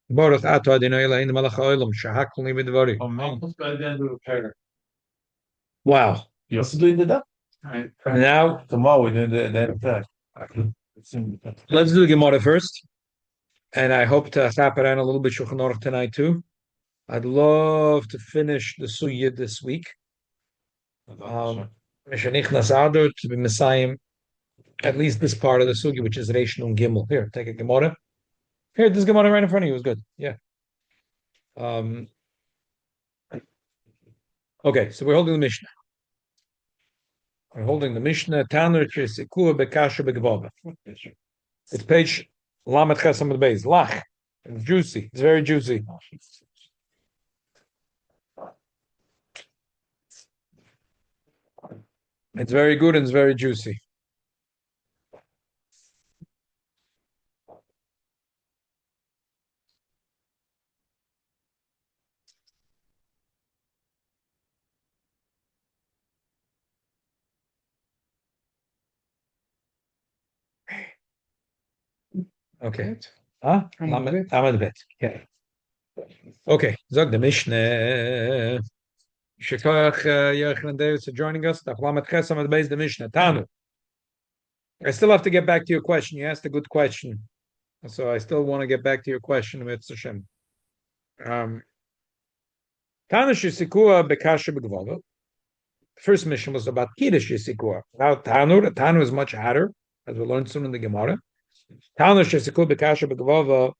Baruch atah Adonai Eloheinu melech haolam shehakol ni b'dvari. Amen. Almost by the end of the prayer. Wow. You're also doing that? Now, Tomorrow we're doing the prayer. let's do the Gemorrah first. And I hope to tap it on a little bit Shulchan Aruch tonight too. I'd love to finish the Sugya this week. Mishanichnas Adar to be Messiah, at least this part of the Sugya, which is Reish Nun Gimel. Here, take a Gemorrah. Here, this Gemorrah right in front of you was good. Yeah. Okay, so we're holding the Mishnah. We're holding the Mishnah. Tanur Chisikua Bekasha Begvava. It's page Lamed Chesam the base. Lach. It's juicy. It's very juicy. It's very good and it's very juicy. Okay. Lamed Bet. Okay. Okay. Zog the Mishnah. Shekach Yochanan Davis for joining us. Lamed Chesam the base the Mishnah. Tanu. I still have to get back to your question. You asked a good question. So I still want to get back to your question, Mitzvah Hashem. Tanu Shisikua Bekasha Begvava. First mission was about Kiddush Yisikua. Now Tanu is much harder, as we learned soon in the Gemara. Tanu Shisikua Bekasha Begvava.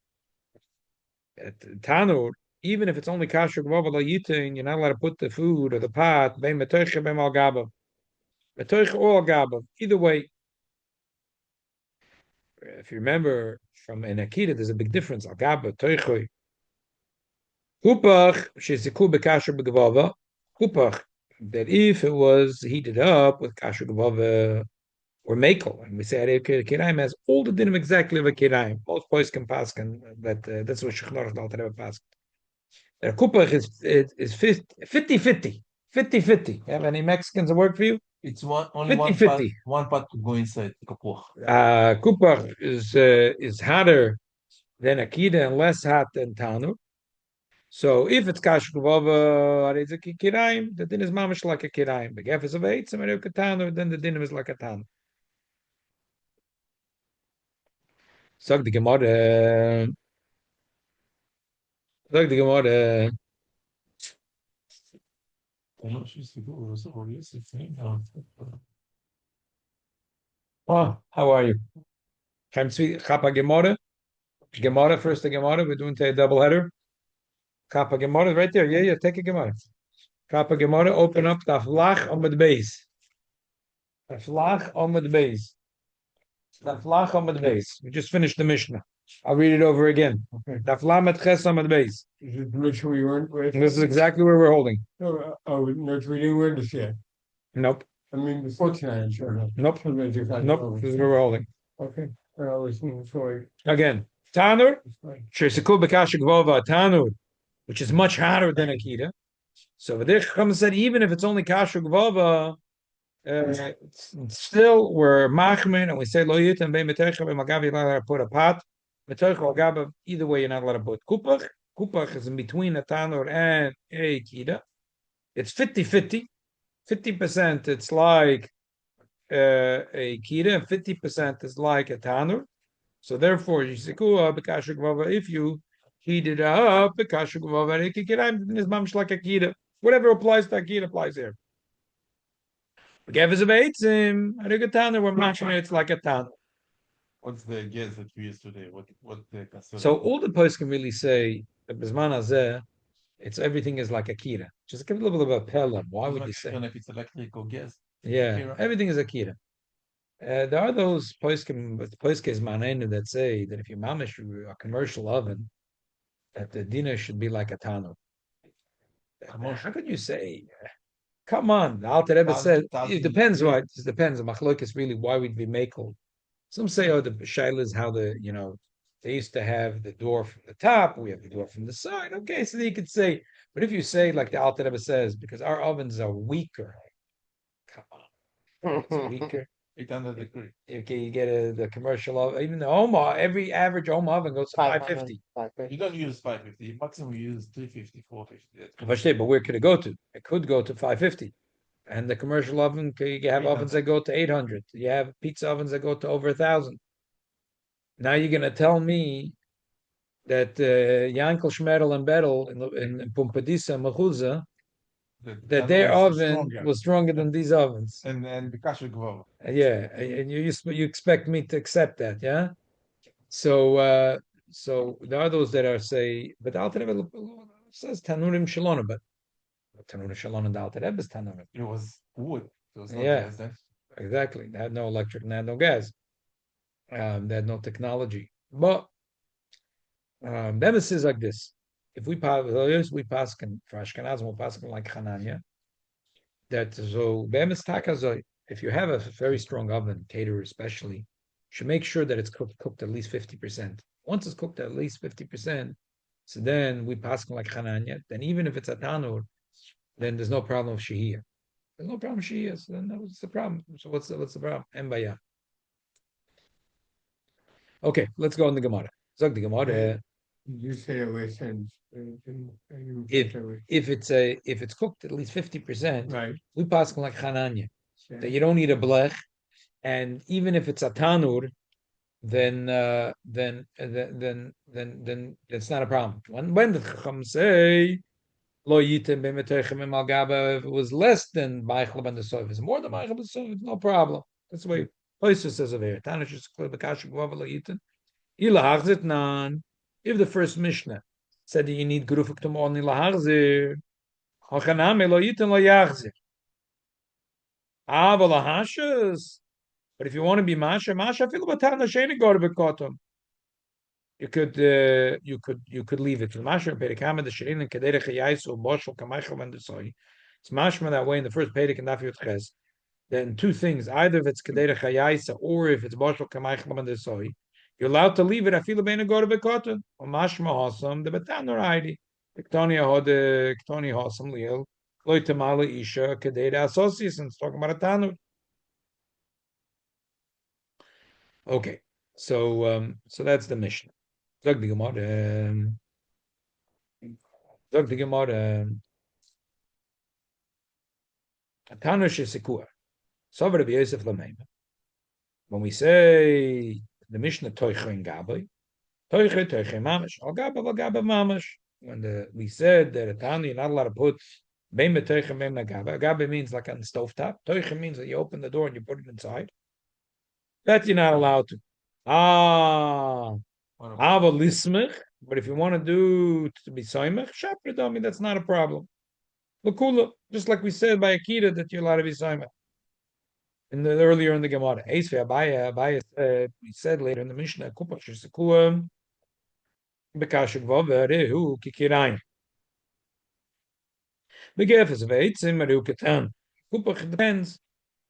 Tanu, even if it's only Kasha Begvava La Yitin, you're not allowed to put the food or the pot, Bein Metoicha Bein Al Gabav. Metoicha or Al Gabav. Either way, if you remember from an Akida, there's a big difference. Al Gabav, Toichoi. Kupach Shisikua Bekasha Begvava. Kupach. That if it was heated up with kasher gavava or makel, and we say kiraim has all the dinim exactly of a kiraim. Most boys can pass that that's what Shulchan Aruch don't have pass. The kupach is 50-50. 50-50. You have any Mexicans that work for you? It's only 50-50. One part to go inside kapuach. Kupach is hotter than akida and less hot than tanur. So if it's kasher gavava, it's a kiraim. The din is mamish like a kiraim. But if it's a veitzim and a tanur, then the din is like a tanur. Sag the Gemorrah. Sag the Gemorrah. Oh, how are you? Chaim Tzvi, Chapa Gemorrah. Gemorrah, first the Gemorrah. We're doing a double header. Chapa Gemorrah, right there. Yeah, take a Gemorrah. Chapa Gemorrah, open up Taflach on the base. Taflach on the base. Taflach on the base. We just finished the Mishnah. I'll read it over again. Taflamet Ches on the base. Make sure we weren't. This is exactly where we're holding. No, not reading word this yet. Nope. I mean, before tonight, sure. Nope. Nope. This is where we're holding. Okay. I'll listen for Again. Tanur. Shesikul Bekasha Gvova Tanur, which is much hotter than Akita. So the Chacham said, even if it's only Kasha Gvova, still we're machmin and we say lo yit and bein metecha b'magav you're not allowed to put a pot. Metecha or gabav, either way you're not allowed to put kupach. Kupach is in between a tanur and a kida. It's 50-50. 50% it's like a kida, and 50% is like a tanur. So therefore, yisikua b'kasher gvava. If you heat it up, b'kasher gvava ikikiraim is mamish like a kida. Whatever applies to a kida applies here. If it's a beitzim, a tanur, we're matching it's like a tanur. What's the guess that we use today? What the So all the posts can really say that Bisman Hazeh, it's everything is like Akira. Just give a little bit of a pelham. Why would you say? If it's electrical gas. Yeah, everything is Akira. There are those postkes manenu that say that if you mamish a commercial oven, that the dinner should be like a tanur. How could you say? Come on, the Alter Rebbe said it depends. What it depends. The machlok is really why would we make all. Some say, oh, the shaila is how they used to have the door from the top, we have the door from the side. Okay, so you could say, but if you say like the Alter Rebbe says, because our ovens are weaker, come on, it's weaker. 800 degree. Okay, you get the commercial oven, even the home, every average home oven goes to 550. You don't use 550. Maximum you use 350, 450. Verstehe, but where could it go to? It could go to 550. And the commercial oven, you have ovens that go to 800. You have pizza ovens that go to over 1,000. Now you're going to tell me that Yankel, Schmerel, and Bettel in Pumbedisa, Mechuzah, that their oven was stronger than these ovens. And the kasher Gemorrah. Yeah, and you expect me to accept that, yeah? So so there are those that are say, but Alter Rebbe says Tanurim Shalona, but Tanurim Shalona and Alter Rebbe is Tanurim. It was wood. It was not Yeah. gas, Exactly. They had no electric, they had no gas. They had no technology. But them is like this. If we pass can for Ashkenaz, we'll pass like Hananya. That so if you have a very strong oven, caterer especially, you should make sure that it's cooked at least 50%. Once it's cooked at least 50%, so then we pass like Hananya. Then even if it's a tanur, then there's no problem with shihiyah. There's no problem with shihiyah. So then what's the problem? So what's the problem? Embaya. Okay, let's go on the Gemara. Zog the Gemara. You say it with sense. If it's cooked at least 50%, Right. we pass like Hananya that you don't need a blech, and even if it's a tanur, then it's not a problem. When the Chacham say lo yitem b'metechem al gaba, if it was less than b'aychlab and the soif, it's more than b'aychlab and the soif, no problem. That's the way Oyster says over here. Tanish is clear b'kashu gvava lo yitem. Ilahachzit nan. If the first Mishnah said that you need grufik to only lahachzir, hachaname lo yitem lo yachzir. Ah, lahashas. But if you want to be masha, feel about sheni go to bekotom. You could leave it. Masha perikama the shirin and kedere chayaisu boshel kamachel and desoi. It's mashma that way in the first perik and dafyot ches. Then two things: either if it's kedere chayaisa or if it's boshel kamachel and desoi, you're allowed to leave it. I feel about go to bekotom. Or mashma hosam the betanor ID. Ktonia hode ktoni hosam liel. Loy tamala isha kedere associates and it's talking about a tanur. Okay, so that's the Mishnah. Zog the Gemara. Tanush is sekua. Sover Rabbi Yosef Lameima. When we say the Mishnah toiche and gabai, toiche mamash, al gaba mamash. When we said that a tanu you're not allowed to put bein betoiche bein gaba. Gaba means like on the stovetop. Toiche means that you open the door and you put it inside. That you're not allowed to. Ava lismich, but if you want to do to be soimech, shapridami, that's not a problem. Lakula, just like we said by Akita that you're allowed to be soimech. Earlier in the Gemara, Abaya said, we said later in the Mishnah, Kupach Shesekuam, Bekashik Vaverehu Kikirain. Begefes Veitzim Maru Katan. Kupach depends.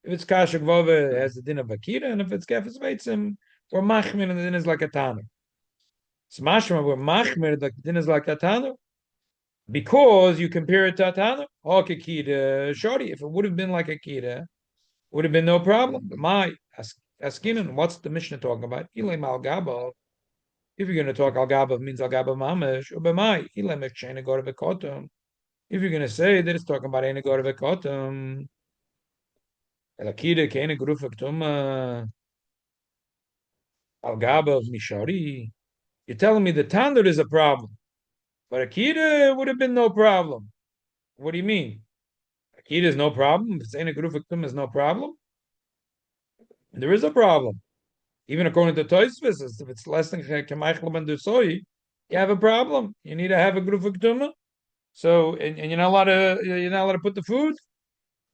If it's Kashik Vave, it has the din of Akira, and if it's Gefes Veitzim, or Machmin, and the din is like a Tanner. Smashma were machmer like the din is like Tatana, because you compare it to Tatana. Hakikida shorty. If it would have been like Akida, would have been no problem. But my askinan, what's the Mishnah talking about? Ilay al gaba. If you're going to talk al gaba, means al gaba mamash. Or b'mai ilay mechshena go to bekotum. If you're going to say that it's talking about ena go to bekotum, Akida kena grufak al gaba of mishari. You're telling me the tandur is a problem, but Akida would have been no problem. What do you mean? Akida is no problem. If it's in a group of is no problem. There is a problem. Even according to Tosfos, if it's less than Kemaichlam and Dusoi, you have a problem. You need to have a group of ktuma. So and you're not allowed to put the food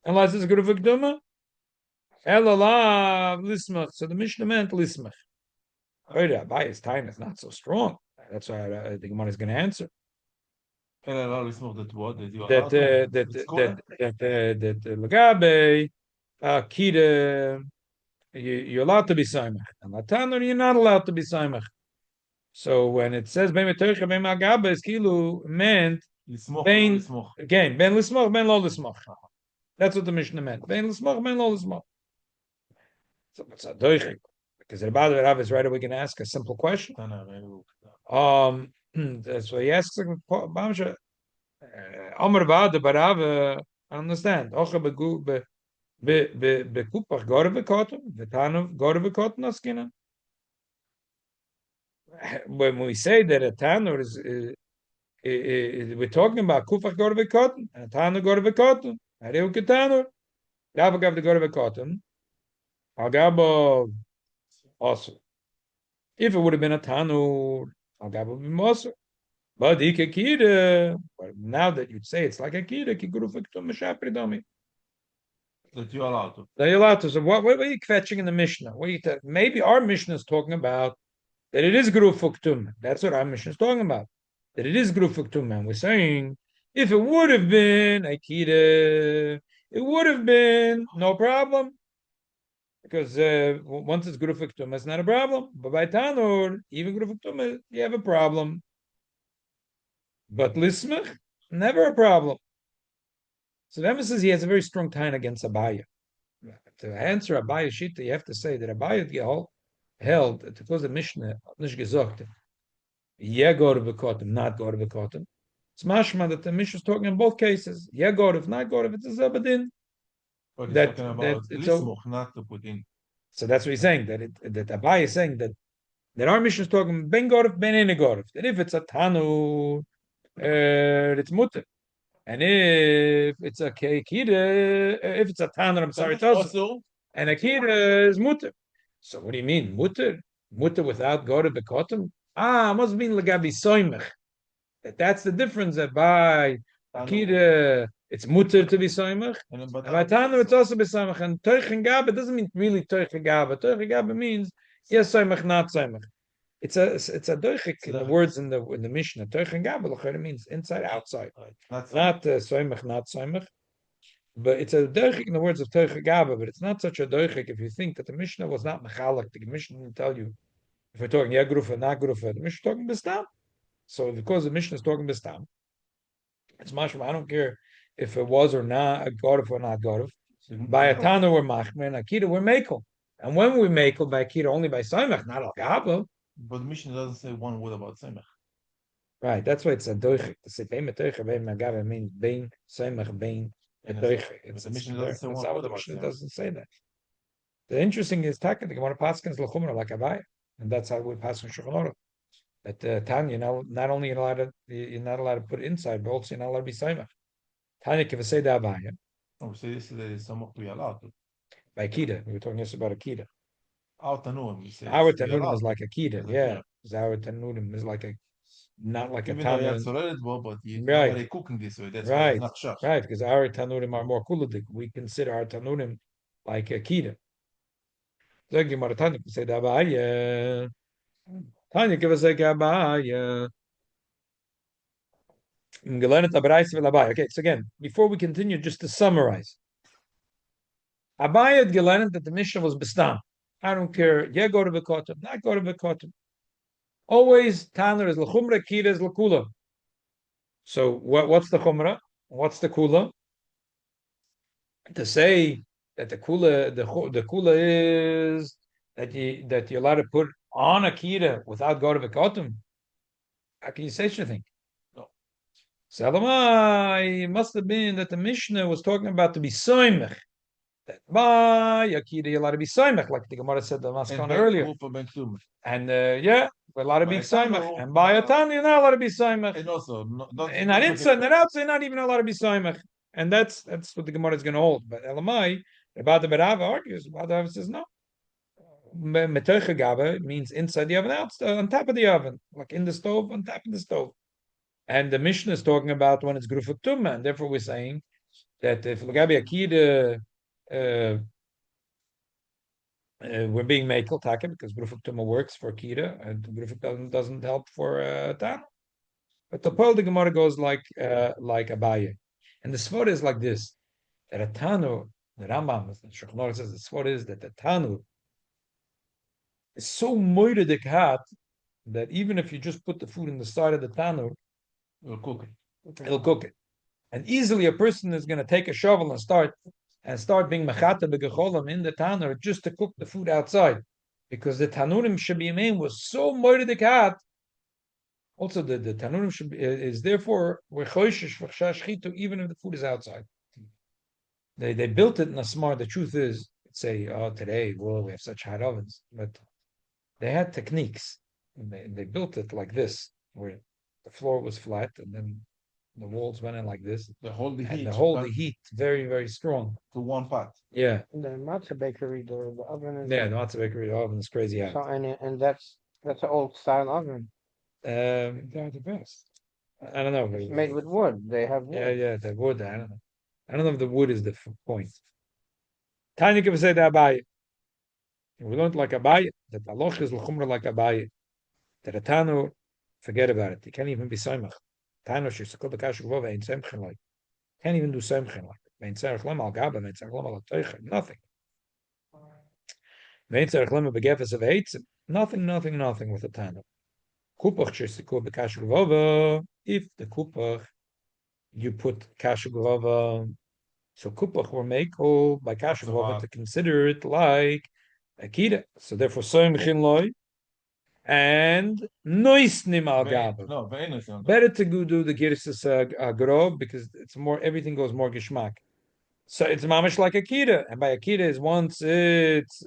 unless it's a group of ktuma. Elalav lismach. So the Mishnah meant lismach. Abaya's time is not so strong. That's why I think Gemara is going to answer. That Lagabe Kida, you're allowed to be Saimach. And Latanur, you're not allowed to be Saimach. So when it says Ben Metoicha Ben Magabe, is Kilu meant Ben again Ben Lismoch Ben Lo Lismoch. That's what the Mishnah meant. Ben Lismoch Ben Lo Lismoch. So it's a doichik. Because the Bada Rav is right away going to ask a simple question. So he asks Bamsha, Amr Bada Barav, I understand. Ocha be kupach gorbe kotum, the tanov gorbe kotum askina. When we say that a tanur is, we're talking about kupach gorbe kotum and a tanur gorbe kotum. Areu ketanur. Rav gav the gorbe kotum. Agabo also. If it would have been a tanur, Agabo would be moser. But ikekida. But now that you'd say it's like a kida, kiguru fiktum meshapridami. That you're allowed to. That you're allowed to. So what are you fetching in the Mishnah? What are you maybe our Mishnah is talking about that it is Gru Fuktum. That's what our Mishnah is talking about. That it is Gru Fuktum. And we're saying if it would have been Akida, it would have been no problem. Because once it's Gru Fuktum, it's not a problem. But by Tanur, even Gru Fuktum, you have a problem. But Lismach, never a problem. So the emphasis he has a very strong tie against Abaya. To answer Abaya Shita, you have to say that Abaya held to cause the Mishnah nicht gesagt, yeah, go to Bekotim, not go to Bekotim. It's mashma that the Mishnah is talking in both cases. Yeah, go to, not go to, it's a Zabadin. But That- he's talking that about it's lismuch, not to put in. So that's what he's saying, that Abai is saying that our Mishnah is talking ben Gorif, ben ene Gorif. That if it's a Tanu, it's mutter. And if it's a Kida, if it's a Tanu, I'm sorry, it's also. And a Kida is mutter. So what do you mean, mutter? Mutter without Gorif Bekotim? Must mean Lagabi Soimech. That's the difference that by Akida, it's mutter to be Soimach. And by Tanu, it's also be Soimach. And Teuch and Gabe doesn't mean really Teuch and Gabe. Teuch and Gabe means yes, Soimach, not Soimach. It's a doichik in the words in the Mishnah. Teuch and Gabe means inside, outside. Not Soimach, not Soimach. But it's a doichik in the words of Teuch and Gabe, but it's not such a doichik if you think that the Mishnah was not mechalak. The Mishnah didn't tell you if we're talking yeah grufa, not grufa. The Mishnah is talking bestam. So because the Mishnah is talking bestam, it's mashma. I don't care if it was or not a gorif or not gorif. By a tana we're machmer, and akida we're makel. And when we makel by akida only by saimach, not al gaba. But the Mishnah doesn't say one word about Semech. Right. That's why it's a doichik. To say bein metoicha bein magava means bein saimach bein metoicha. The Mishnah doesn't say one word the about Mishnah Semech. doesn't say that. The interesting is taka the Gemara paskins l'chumra like avaya, and that's how we pass in Shulchan Aruch. That Tanya, not only you're not allowed to put it inside, but also you're not allowed to be saimach. Tanya can say the avaya. Oh, so this is somewhat we allowed to. By Akida. We were talking just about Akida. Our Tanurim, we say. Our Tanurim is like Akida, Like, yeah. Because our Tanurim is like not like even a though Tana. it's heritable, but you Right. nobody cooking this way. That's why Right, it's not shach. right, because our Tanurim are more kuladik. We consider our Tanurim like Akida. So Gemara Tanya can say the Abaya. Tanya give us a Abaya. Okay, so again, before we continue, just to summarize. Abaya had gelearned that the Mishnah was bestam. I don't care. Yeah, go to Bekotim, not go to Bekotim. Always Tanner is l'chumra, Kira is l'kula. So what's the chumra? What's the kula? To say that the kula is that you're allowed to put on a kira without go to Bekotim. How can you say such a thing? No. Salamai must have been that the Mishnah was talking about to be soimech. That by Akira you're allowed to be soimech, like the Gemara said the Maskana earlier. And yeah, we're allowed to be soimech. And by a tan, you're not allowed to be soimech. And also, And not inside, and outside, not even allowed to be soimech. And that's what the Gemara is going to hold. But Elamai, about the Berava argues, about the Berava says no. Metoicha gaba means inside the oven, outside, on top of the oven, like in the stove, on top of the stove. And the Mishnah is talking about when it's grufuk tumma, and therefore we're saying that if Lagabi Akida, we're being makel taka because grufuk tumma works for Akida, and grufuk doesn't help for Tana. But the Pearl the Gemara goes like Abaye. And the svod is like this: that a Tanu, the Rambam, the Shulchan Aruch says the svod is that the Tanu is so moidedik hot that even if you just put the food in the side of the Tanu, it'll cook it. It'll cook it. And easily a person is going to take a shovel and start and start being mechata begecholam in the tanur just to cook the food outside, because the tanurim shebiyimim was so moiridikat. Also, the tanurim is therefore we're choishish v'chashchitu even if the food is outside. They built it in a smart. The truth is, say, oh, today, well, we have such hot ovens, but they had techniques. And they built it like this, where the floor was flat, and then the walls went in like this. The whole the heat. The whole the heat very, very strong. To one pot. Yeah. The matzah bakery, the oven is. Yeah, the matzah bakery oven is crazy hot. So, and that's an old style oven. They're the best. I don't know. It's made with wood. They have wood. Yeah, the wood. I don't know. I don't know if the wood is the point. Tanya can say that Abaye. We learned like Abaye that the loch is l'chumra like Abaye. That a tanu, forget about it. He can't even be soimach. Tanu shesakol b'kash gvov ain't semchen like. Can't even do semchen like. Vein tzarech lema al gaba, vein tzarech lema al teicha. Nothing. Vein tzarech lema begefes of eitzim. Nothing with the tanu. Kupach shesakol b'kash gvov. If the kupach you put kash gvov. So kupach were make by kash gvov to consider it like a kida. So therefore soimchin loy. And noisnim al gaba. No, Better to go do the girsas grov because it's more. Everything goes more gishmak. So it's mamish like a kira, and by a kira is once it's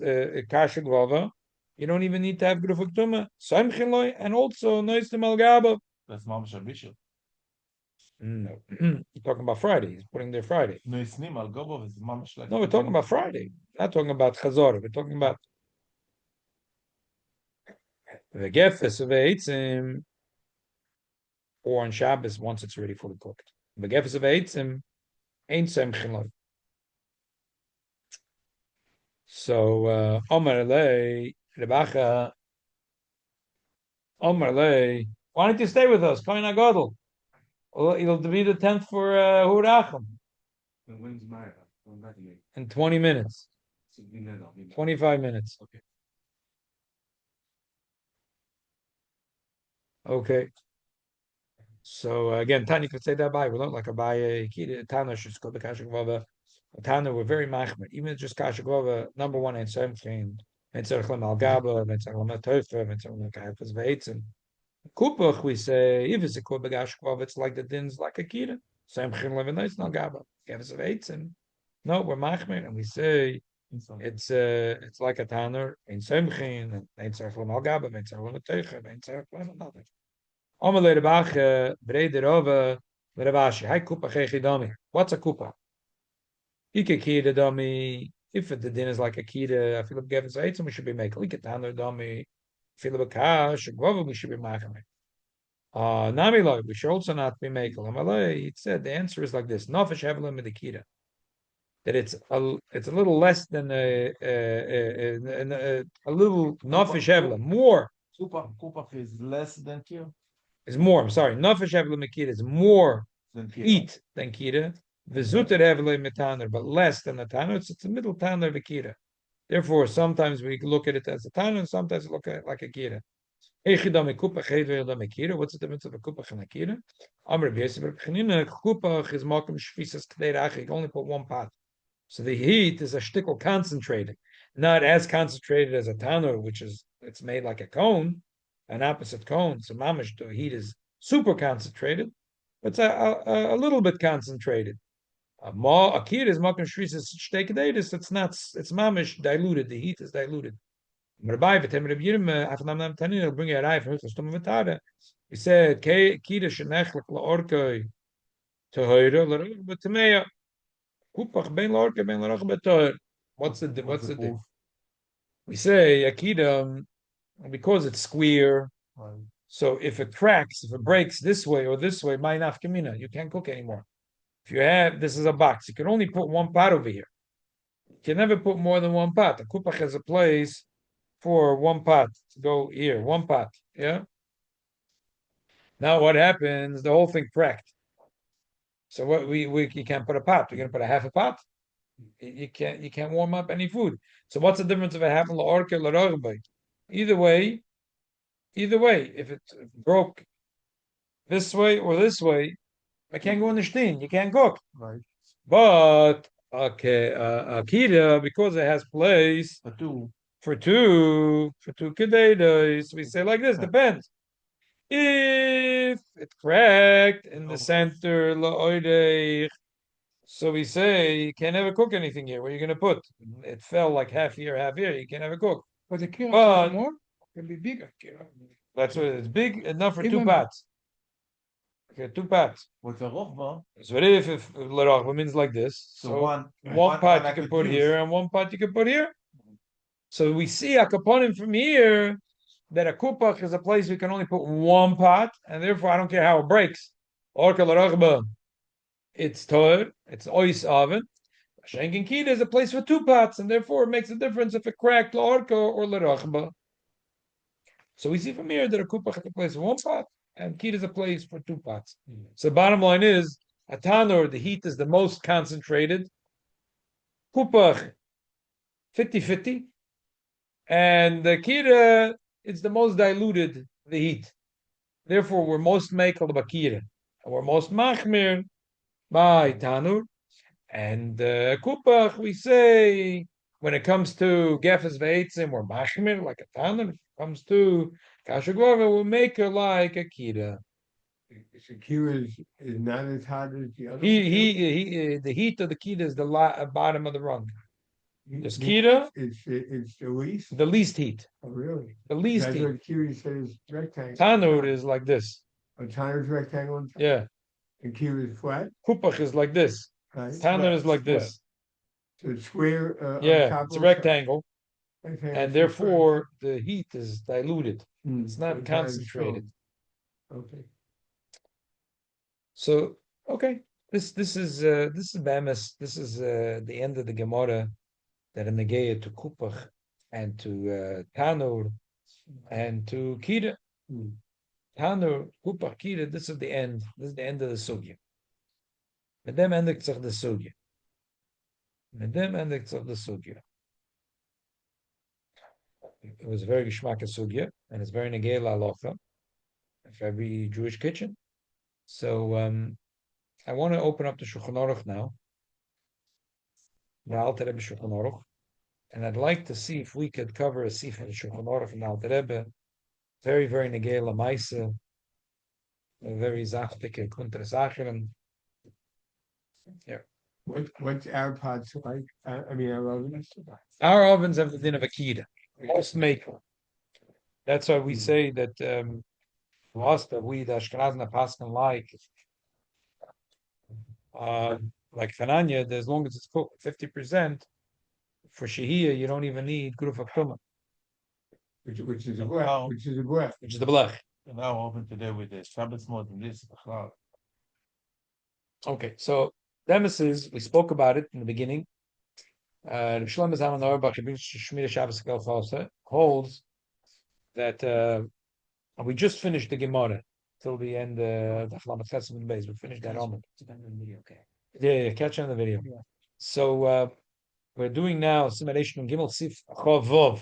kasha grova, you don't even need to have grufuk tuma. Soimchin and also noisnim al gaba. That's mamish bishul. No, you're talking about Friday. He's putting there Friday. Noisnim al gaba is mamish like. No, we're talking about Friday. Not talking about chazor. We're talking about. The gefes of eitzim, or on Shabbos once it's already fully cooked. The gefes of eitzim ain't semchin loy. So Omar lei Rebacha Omar lei. Why don't you stay with us? Kohen Agadol. It'll be the 10th for Hurachim. When's Maya? In 20 minutes. 25 minutes. Okay. So again, Tanya could say that by we look like a by Tana should go the Kashagvava. Tana were very machmer. Even just Kashagvava, number one and something. And Tzarchlam al Gaba, and Tzarchlam Toifer, and Tzarchlam Kayafas Veitzim. Kupach, we say, if it's a Kubagashkvava, it's like the dins like a Kira. Samchin Levinais al Gaba. Kayafas Veitzim. No, we're machmer, and we say it's like a Tanner in Samchin, and Tzarchlam al Gaba, and Tzarchlam Toifer, and Tzarchlam nothing. What's a kupa? Ikekida dummy. If the din is like a kida, I feel like Gavin said, we should be making. We get down there dummy. Feel like cash, we should be making. Nami like we should also not be making. It said the answer is like this: Nafish hevelim with the kida. That it's a little less than a little nafish hevelim, more. Kupach is less than kira. Is more. I'm sorry. Nafish hevelim kida is more eat than kida. Vizuter hevelim metaner, but less than the taner. It's a middle taner of a kida. Therefore, sometimes we look at it as a taner, and sometimes we look at it like a kida. What's the difference of a kupach and a kida? Kupach is makom shfisas k'dei rach. You can only put one pot. So the heat is a shtickle concentrated, not as concentrated as a tanur, which is it's made like a cone, an opposite cone. So mamish, the heat is super concentrated, but it's a little bit concentrated. A kid is makom shvisas shtekedetis. It's not. It's mamish diluted. The heat is diluted. He said, "Kida shenechlek laorkoi tohira l'roch b'tameya kupach ben laorkoi ben l'roch b'tohir." What's the difference? We say akida because it's square. So if it cracks, if it breaks this way or this way, my nafkamina, you can't cook anymore. If you have this is a box, you can only put one pot over here. You can never put more than one pot. The kupach has a place for one pot to go here, one pot. Yeah. Now what happens? The whole thing cracked. So what you can't put a pot. You're gonna put a half a pot. You can't warm up any food. So what's the difference if it happened la'orke l'rogbay? Either way, if it broke this way or this way, I can't go in the shtin. You can't cook. Right. But Okay, Kirah, because it has place For two. for two kededos, we say like this, depends. If it cracked in the center, la'oidei, so we say you can't ever cook anything here. What are you going to put? It fell like half here, half here. You can't ever cook. But the Kirah But- is more, can be bigger Kirah. That's what it's big enough for two Even- pots. Okay, two pots. With the rochba, So what if lerachba means like this? so one pot I you can could put use. here and one pot you can put here. So we see a kaponim from here that a kupach is a place we can only put one pot, and therefore I don't care how it breaks. Orka lerachba, it's toir, it's ois oven. Shenkin Kida is a place with two pots, and therefore it makes a difference if it cracked l'orka or l'rachba. So we see from here that a kupach is a place with one pot, and Kida is a place for two pots. So the bottom line is, a tanur, the heat is the most concentrated. Kupach, 50-50. And the Kida, it's the most diluted, the heat. Therefore, we're most makel bakira. And we're most machmir by tanur. And kupach, we say, when it comes to gefes veitzim, we're machmir like a tanur. When it comes to kasha gvava, we'll make her like a kira. So Kirah is not as hot as the other. The heat of the kira is the bottom of the rung. There's kira, It's the least heat. Oh, really? The least That's heat. what Kirah says rectangle. Tanur is like this. A Tanur is rectangle on top. Yeah. And Kirah is flat, Kupach is like this. right? Tanur is like this. So it's square. On Yeah, top it's a of- rectangle, Okay, and so therefore the heat is diluted. Hmm, It's not so concentrated. Okay. So okay, this is Bamis. This is the end of the Gemorrah that in the Geya to Kupach and to Tanur and to Kirah. Hmm. Tanur, Kupach, Kirah. This is the end. This is the end of the sugya. Met dem endigt zich de sugya. Met dem endigt zich de sugya. It was a very geschmacka sugya, and it's very negela alocha for every Jewish kitchen. So I want to open up the Shulchan Aruch now, the Alter Rebbe Shulchan Aruch, and I'd like to see if we could cover a sif in the Shulchan Aruch and Alter Rebbe. Very, very negela maisa, very zachtike kuntres acheren. Yeah. What's our pots like? I mean, our ovens. Our ovens have the din of akida. Most make. That's why we say that Vasta, we the Ashkenazna Paskan like Chananya, as long as it's cooked 50%, for Shehiyah, you don't even need Guruf Aktuma, Which is a blech, which is a blech. which is the Blech. And now open today with the Shabbos mode and this. Okay, so Nemesis, we spoke about it in the beginning. Shlomo Zalman Auerbach, he brings Shmira Shabbos Kel Choseh, holds that we just finished the Gemorrah till the end of the Chlamat Chesed and Beis. We finished that almond. Yeah, catch on the video. Yeah. So we're doing now simulation on Gimel Sif Chavov.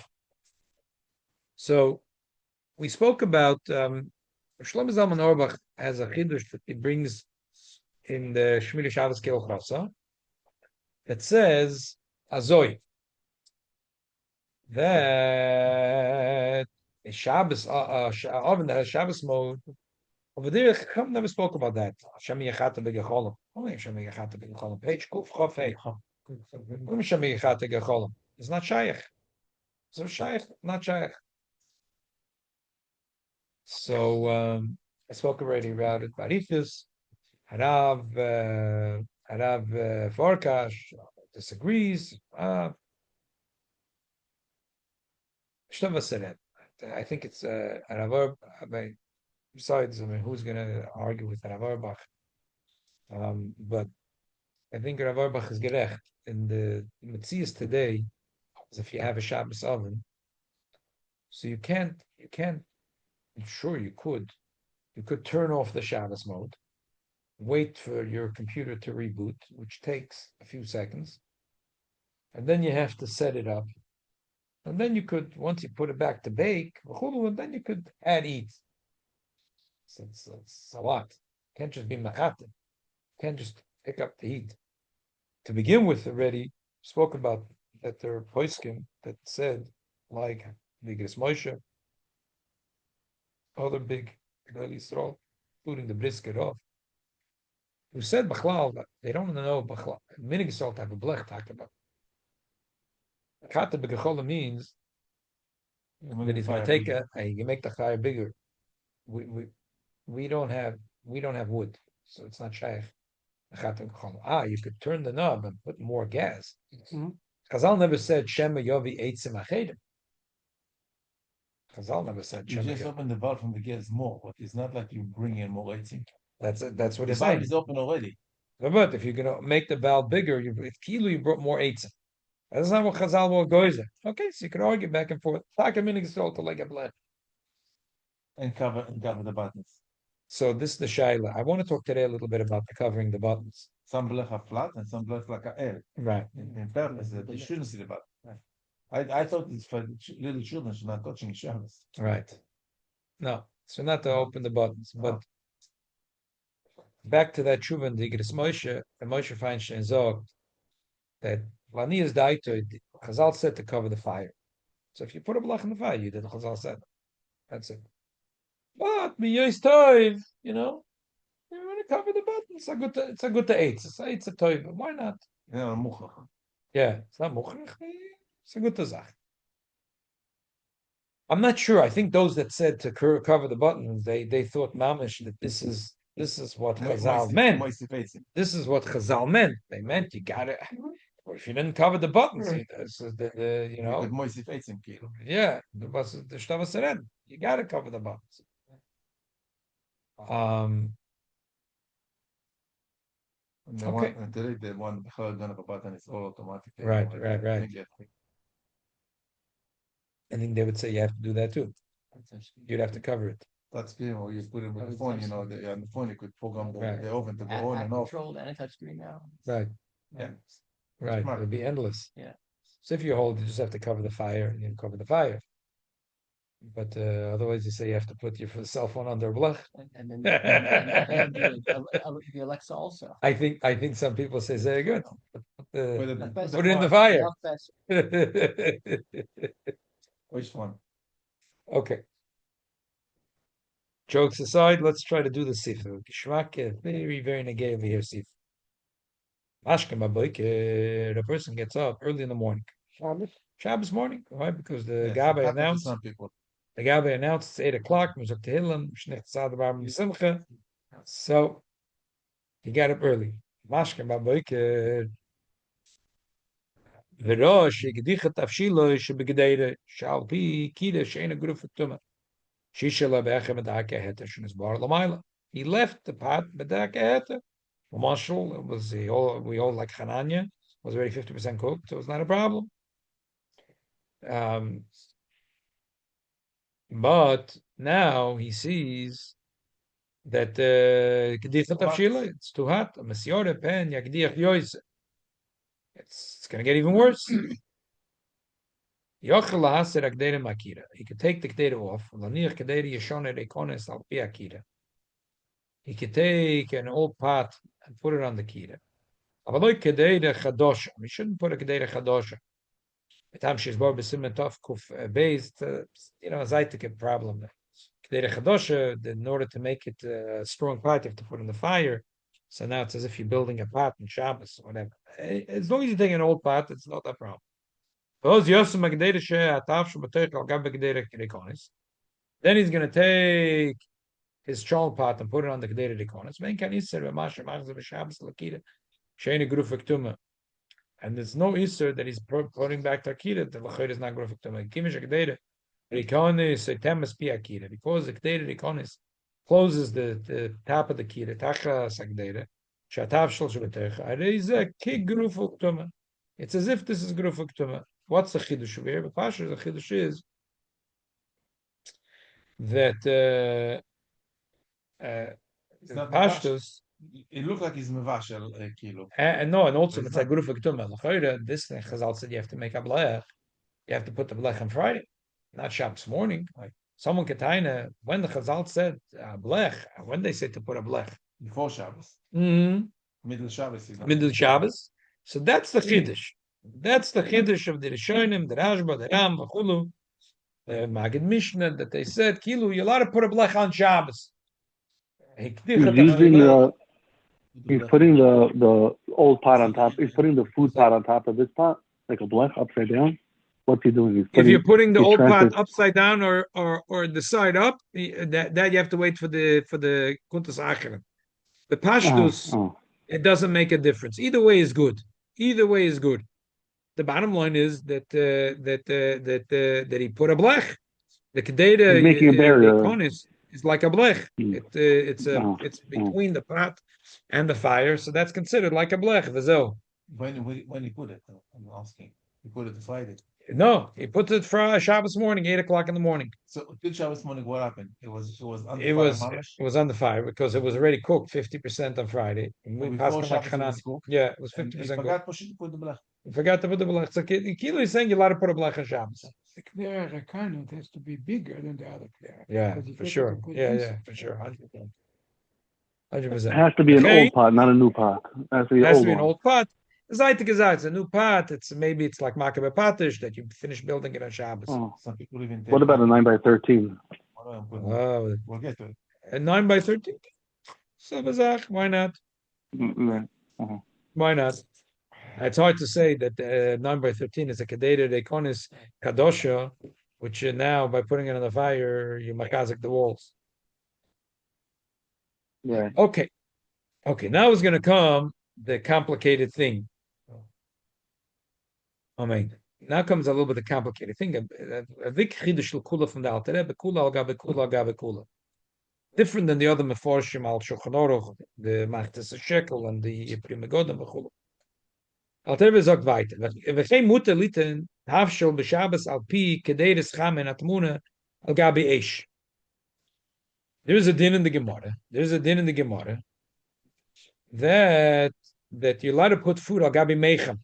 So we spoke about Shlomo Zalman Auerbach has a chiddush that he brings in the Shmiri Shabbos Kel Choseh that says Azoy that a Shabbos oven that has Shabbos mode. Over there, Chacham never spoke about that. Shami Yachata Begecholim. Only Shami Yachata Begecholim. Page Kuf Chof Hey. Only Shami Yachata Begecholim. It's not Shaykh. So Shaykh, not Shaykh. So I spoke already about it. Barithus, Harav Farkash disagrees. Shtava said it. I think it's Harav. Besides, I mean, who's going to argue with Rav Auerbach? But I think Rav Auerbach is gerecht. In the Metzias today, is if you have a Shabbos oven, so you can't, I'm sure you could turn off the Shabbos mode, wait for your computer to reboot, which takes a few seconds, and then you have to set it up. And then you could, once you put it back to bake, and then you could add eat. So it's a lot. Can't just be machate. Can't just pick up the heat. to begin with, already spoke about that there are poskim that said, like Vigris Moshe, other big Gedolei Yisrael, including the brisket of, who said Bachlal that they don't know Bachlal. Minig Yisrael to have a blech talked about. Kata Begechola means that he's going to take you make the fire bigger. We don't have wood, so it's not shaykh. You could turn the knob and put more gas. Chazal never said Shema Yovi Eitzim Achedim. Chazal never said You Shema just Yovi. open the valve from the gas more, but it's not like you bring in more eighteen. That's what The he's valve saying. is open already. But if you're going to make the valve bigger, if kilo you brought more eitzim. That's not what Chazal will go there. Okay, so you can argue back and forth. Taka minig salt to like a blend. And cover the buttons. So this is the shaila. I want to talk today a little bit about the covering the buttons. Some blech are flat and some blech like a L. Right. In purpose that they shouldn't see the button. I thought it's for little children should not touching Shabbos. Right. No, so not to open the buttons, but back to that Shuvan Digris Moshe, and Moshe Feinstein Zog, that Lani is daito, Chazal said to cover the fire. So if you put a blach in the fire, you did what Chazal said. That's it. But Miyois Toiv, you want to cover the buttons. It's a good to eat. It's a toiv. Why not? Yeah, muchach. Yeah, it's not muchrach. It's a good to zach. I'm not sure. I think those that said to cover the buttons, they thought mamish that this is what Chazal meant. This is what Chazal meant. They meant you got it. Or if you didn't cover the buttons, yeah, the shtava seren. You got to cover the buttons. Okay. Today the one done of a button is all automatic. Right. I think they would say you have to do that too. You'd have to cover it. That's game, or you put it with the phone, on the phone you could program the oven to go on and off. Controlled and a touchscreen now. Right. Yeah. Right. Smart. It'd be endless. Yeah. So if you hold, you just have to cover the fire and you cover the fire. But otherwise, you say you have to put your cell phone under a blech. And then the Alexa also. I think some people say very good. Put it in the fire. Which one? Okay. Jokes aside, let's try to do the sifra. Gishmak, very, very negay over here, sifra. The person gets up early in the morning. Shabbos morning, right? Because the Gabe announced. The Gabe announced it's 8 o'clock. So he got up early. Mashkem baboiker. V'rosh yigdichat avshilo shebegdeire shalpi kida sheina gruf tuma. Shishela be'echem medaka heter shenis bar lamayla. He left the pot medaka heter. Marshall, it was we all like Hananya, was already 50% cooked, so it was not a problem. But now he sees that it's too hot. It's going to get even worse. He could take the kedera off. He could take an old pot and put it on the kira. We shouldn't put a kedera chadosha. Zaitik problem. Kedera chadosha, in order to make it a strong pot, you have to put it in the fire. So now it's as if you're building a pot in Shabbos or whatever. As long as you take an old pot, it's not a problem. Then he's going to take his strong pot and put it on the kedera dikonis. And there's no iser that he's putting back to akira. The lachayr is not gruf kedera. Kimish kedera dikonis temas pi akira, because the kedera dikonis closes the top of the kira. Tacha sagdera shatav shel shbetecha. Areza ki gruf kedera. It's as if this is gruf kedera. What's the chidush over here? The pasha, the chidush is that the pashtus. It looked like he's mevashel kilo. And also it's like gruf kedera. This thing Chazal said you have to make a blech. You have to put the blech on Friday, not Shabbos morning. Like someone kataina when the Chazal said blech, when they said to put a blech Before Shabbos. middle Middle Shabbos. Shabbos. So that's the chiddush. That's the chiddush of the Rishonim, the Rashba, the Ram, the Chulu, the Magid Mishnah, that they said, Kilu, you're allowed to put a blech on Shabbos. He's using he's putting the old pot on top. He's putting the food pot on top of this pot, like a blech upside down. What's he doing? If you're putting the old pot upside down or the side up, that you have to wait for the kuntas acherim. The pashtus, it doesn't make a difference. Either way is good. Either way is good. The bottom line is that he put a blech. The kedera making a barrier. Is like a blech. It's between the pot and the fire, so that's considered like a blech. V'zo. When he put it, I'm asking. He put it Friday. No, he put it for Shabbos morning, 8:00 in the morning. So good Shabbos morning. What happened? It was on the It fire. was on the fire because it was already cooked 50% on Friday. And we passed yeah, it was 50% cooked. Forgot to put the blech. You forgot to put the blech. So Kilo is saying you're allowed to put a blech on Shabbos. The Kirah Rekanut has to be bigger than the other Kirah. Yeah, for sure. Yeah, for sure. 100%. It has to be an old pot, not a new pot. It has to be an old pot. It's a new pot. It's like Makabe Patish that you finish building it on Shabbos. Some people even what about a 9x13? We'll get to it. A 9x13? Sabazach, why not? Why not? It's hard to say that 9x13 is a Kedera Dekonis Kadosha, which now by putting it on the fire, you makazik the walls. Right. Okay. Now is going to come the complicated thing. Now comes a little bit of complicated thing. A big chiddush kula from the Alter Rebbe, kula al gabe kula. Different than the other meforshim al Shulchan Aruch, the Machtes Shekel and the Prima Godam b'chula. Alter Rebbe sagt weiter. V'chein muter liten havshel b'Shabbos al pi kedeiris chamen atmuna al gabe eish. There is a din in the Gemorrah. That you're allowed to put food al gabe meichem.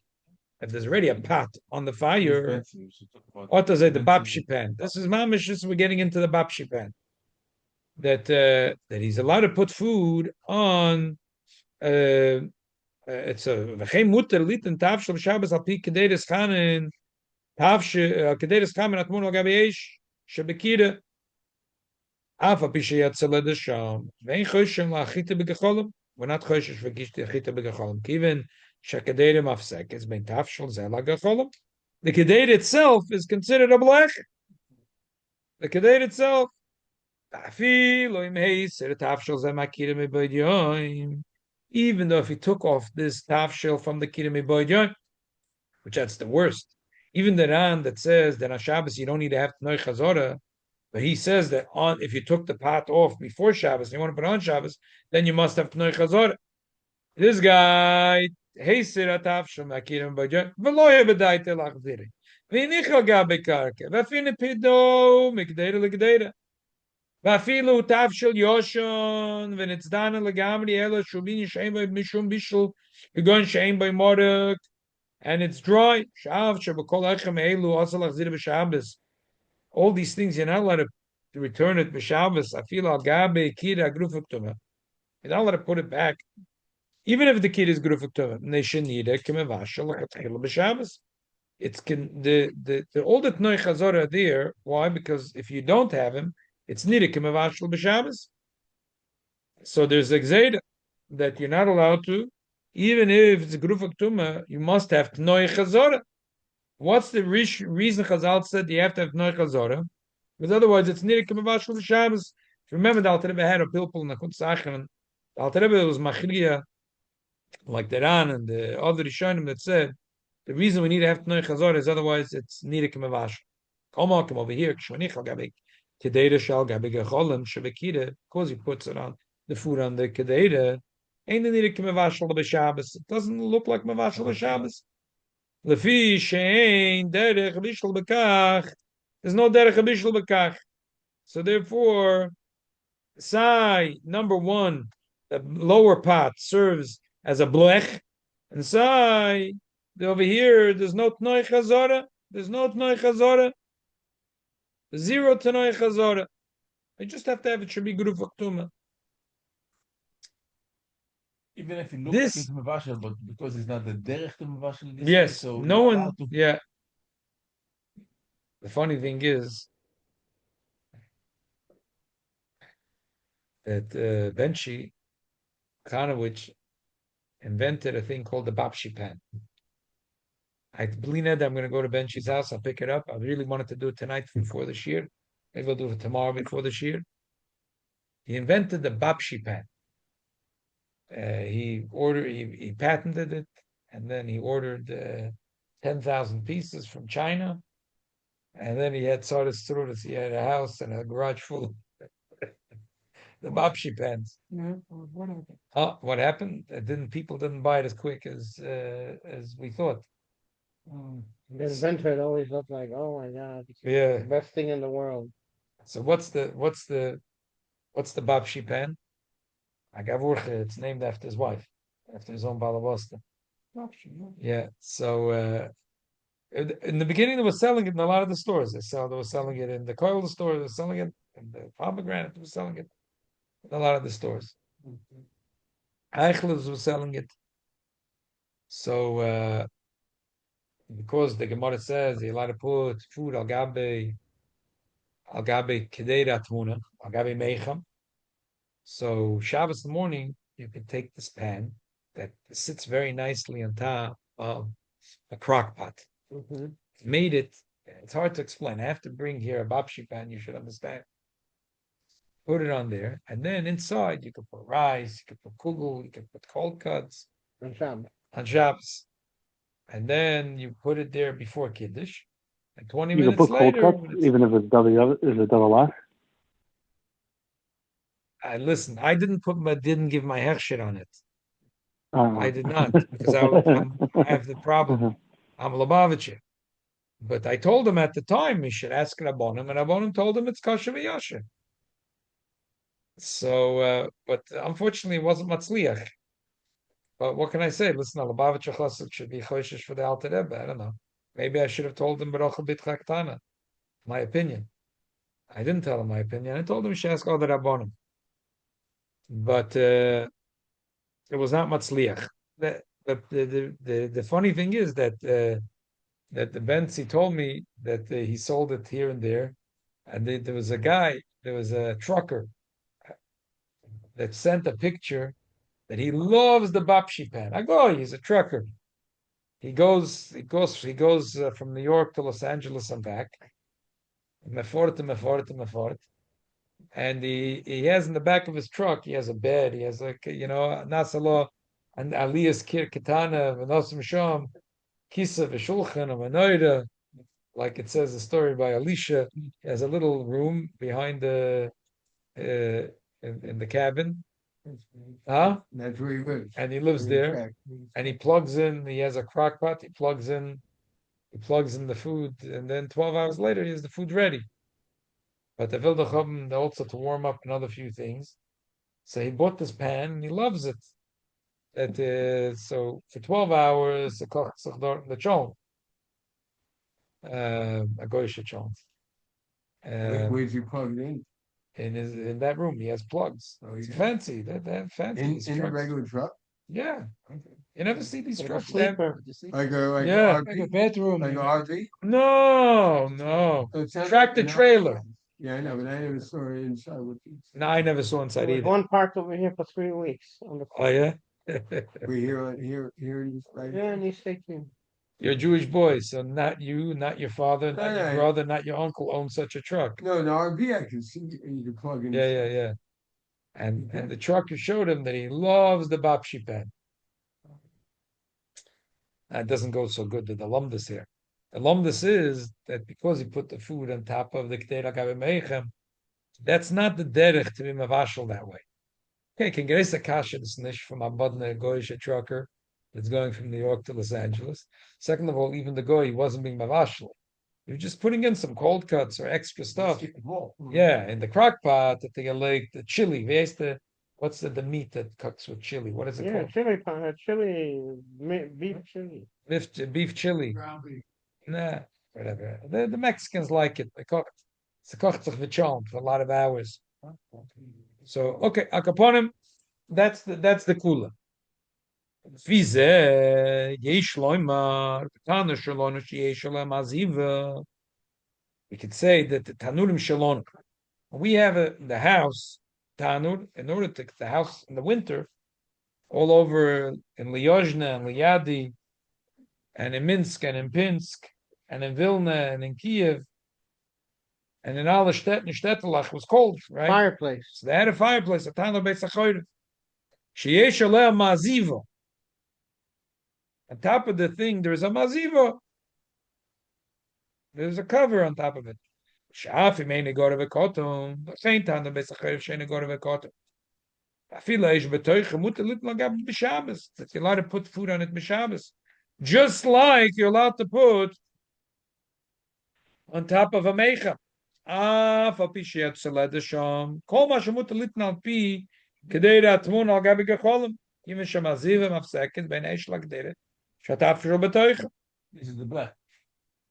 If there's already a pot on the fire, what does it? The babshi pan. This is mamish. We're getting into the babshi pan. That he's allowed to put food on. It's a v'chein muter litin tavshel Shabbos al pi kedeiris chanen kedeiris chamen atmun al gabe eish shebekira. Afa pishayat the sham. Vein choshen la'achita b'gecholim. We're not choshesh v'achita b'gecholim. Even shakadeira mafsek is bein tafshel zela gecholim. The kedera itself is considered a blech. The kedera itself. Even though if he took off this tafshel from the kira miboydyon, which that's the worst. Even the Ran that says that on Shabbos you don't need to have Tnoi Chazorah, but he says that if you took the pot off before Shabbos and you want to put it on Shabbos, then you must have Tnoi Chazorah. This guy, Heiser Atafshel Makirim Boydyon, Veloye Bedaite Lachziri. Vinicha Gabe Karke, Vafine Pido, Mikdera Legdera. Vafilu Tafshel Yoshon, when it's done Legamri Ela Shubini Shaim by Mishum Bishul, Begon Shaim by Morak, and it's dry. Shav Shabakol Echem Elu, Asalach Zir B'Shabbos. All these things you're not allowed to return it B'Shabbos. Afil Al Gabe Kirah Grufuk Tumah. You're not allowed to put it back. Even if the kid is grufuk tumah, nation need it kemevashel lachatchila b'Shabbos. It's the all the tnoi chazorah are there. Why? Because if you don't have him, it's needed kemevashel b'Shabbos. So there's a gzeida that you're not allowed to, even if it's grufuk tumah, you must have tnoi chazorah. What's the reason Chazal said you have to have tnoi chazorah? Because otherwise it's needed kemevashel b'Shabbos. If you remember, the Alter Rebbe had a pilpul in the Chutz Acharon. The Alter Rebbe was machriya, like the Ran and the other Rishonim that said the reason we need to have Tnoi Chazor is otherwise it's needed Kemevash. Come over here, Kedera shall gabe gecholim shebekira, because he puts it on the food on the Kedera, ain't the needed Kemevashal b'Shabbos. It doesn't look like Mevashal b'Shabbos. Lefi shein derech bishul bekach. There's no derech bishul bekach. So therefore, Sai number one, the lower pot serves as a blech, and Sai over here there's no tnoi chazorah. There's no tnoi chazorah. Zero tnoi chazorah. You just have to have it should be grufak tumah. even if he looks This- good to Mavashal, but because he's not the derech to Mavashal this way, Yes, so no you're one. allowed to- Yeah. The funny thing is that Benchi Khanowich invented a thing called the Bapshi pan. I believe that I'm going to go to Benchi's house. I'll pick it up. I really wanted to do it tonight before the shear. Maybe I'll do it tomorrow before the shear. He invented the Bapshi pan. He patented it, and then he ordered 10,000 pieces from China, and then he had Sardis Strudis. He had a house and a garage full of the Bapshi pans. Yeah, what happened? What happened? People didn't buy it as quick as we thought. The inventor it always looked like, oh my God, it's Yeah. the best thing in the world. So what's the Bapshi pan? Agavurcha. It's named after his wife, after his own balabasta. Yeah. So in the beginning, they were selling it in a lot of the stores. They were selling it in the coil store. They were selling it in the pomegranate. They were selling it in a lot of the stores. Eichlers was selling it. So because the Gemorrah says you're allowed to put food al gabe kedei ratmuna, al gabe meichem. So Shabbos in the morning, you can take this pan that sits very nicely on top of a crock pot. Mm-hmm. Made it. It's hard to explain. I have to bring here a babshi pan. You should understand. Put it on there, and then inside you can put rice, you can put kugel, you can put cold cuts On Shabbos. on Shabbos, and then you put it there before Kiddush. And 20 You can minutes put cold later, cuts, even if it's double lash. listen. I didn't give my hechsher on it. I did not because I have the problem. I'm Lubavitcher. But I told him at the time he should ask Rabbonim, and Rabbonim told him it's kosher v'yosher. So, but unfortunately, it wasn't matzliach. But what can I say? Listen, Lubavitcher chassid should be choshesh for the Alter Rebbe. I don't know. Maybe I should have told him Baruch B'Tchak Tana. My opinion. I didn't tell him my opinion. I told him he should ask all the Rabbonim. But it was not matzliach. The funny thing is that the Benzi told me that he sold it here and there, and there was a trucker that sent a picture that he loves the Bapshi pan. I go, he's a trucker. He goes from New York to Los Angeles and back, Mefort, and he has in the back of his truck, he has a bed, he has Nasalo and Aliyas Kir Kitana, Venosim Shom, Kisa V'Shulchan, Amanoida, like it says the story by Alicia. He has a little room behind the in the cabin. Huh? That's where he lives. And he lives there. And he plugs in, he has a crock pot, he plugs in the food, and then 12 hours later he has the food ready. But the Vilda Chum also to warm up another few things. So he bought this pan and he loves it. So for 12 hours, the chon. A goyish chon. Where's he plugged in? In that room, he has plugs. Oh, It's yeah. fancy. They're fancy. In these the trucks. regular truck? Yeah. You never see these Like a trucks. They have- sleeper. Like a Yeah. Like a RV? bedroom. Like an RV? No. So it sounds Tractor like an trailer. RV. Yeah, I know, but I never saw it inside with these. No, I never saw There inside was either. one parked over here for 3 weeks on the Oh corner. yeah. We here right Yeah, and he's taking. You're a Jewish boy, so not you, not your father, not your No. brother, not your uncle own such a truck. No, the RV I can see you can plug in. Yeah. And the trucker showed him that he loves the Bapshi pan. That doesn't go so good with the lumdus here. The lumdus is that because he put the food on top of the K'tei Lagabe Meichem, that's not the derech to be mavashal that way. Okay, can get a kasha nish from a Badna Goyish trucker that's going from New York to Los Angeles. Second of all, even the goy, he wasn't being mavashal. He was just putting in some cold cuts or extra stuff. Yeah, in the crock pot that they like the chili. What's the meat that cooks with chili? What is it Yeah, called? beef chili. Beef chili. Nah, whatever. The Mexicans like it. They cook it. It's a kocht for a lot of hours. So okay, akaponim, that's the kula. לפי זה, יש לומר, תנא שלנו שיש להם עזיבה. We could say that the tanurim shalon, we have the house tanur, in order to the house in the winter, all over in Lyozhna and Lyadi, and in Minsk and in Pinsk, and in Vilna and in Kiev, and in all the Shtettelach was cold, right? Fireplace. So they had a fireplace, a tanur beis achoyre. Sheyesh aleh maziva. On top of the thing, there is a maziva. There's a cover on top of it. Sha'af imei negora v'kotum. Same tanur beis achoyre she'ei negora v'kotum. Afila ish b'toicha mutar lit lagab b'Shabbos. That you're allowed to put food on it b'Shabbos. Just like you're allowed to put on top of a mecha. Af al pi she'at seled sham. Kol ma shemutar lit al pi kedei ratmun al gabi gecholim. Even shemazivim afseket ben eish lagderet. Shataf shro b'toicha. This is the black.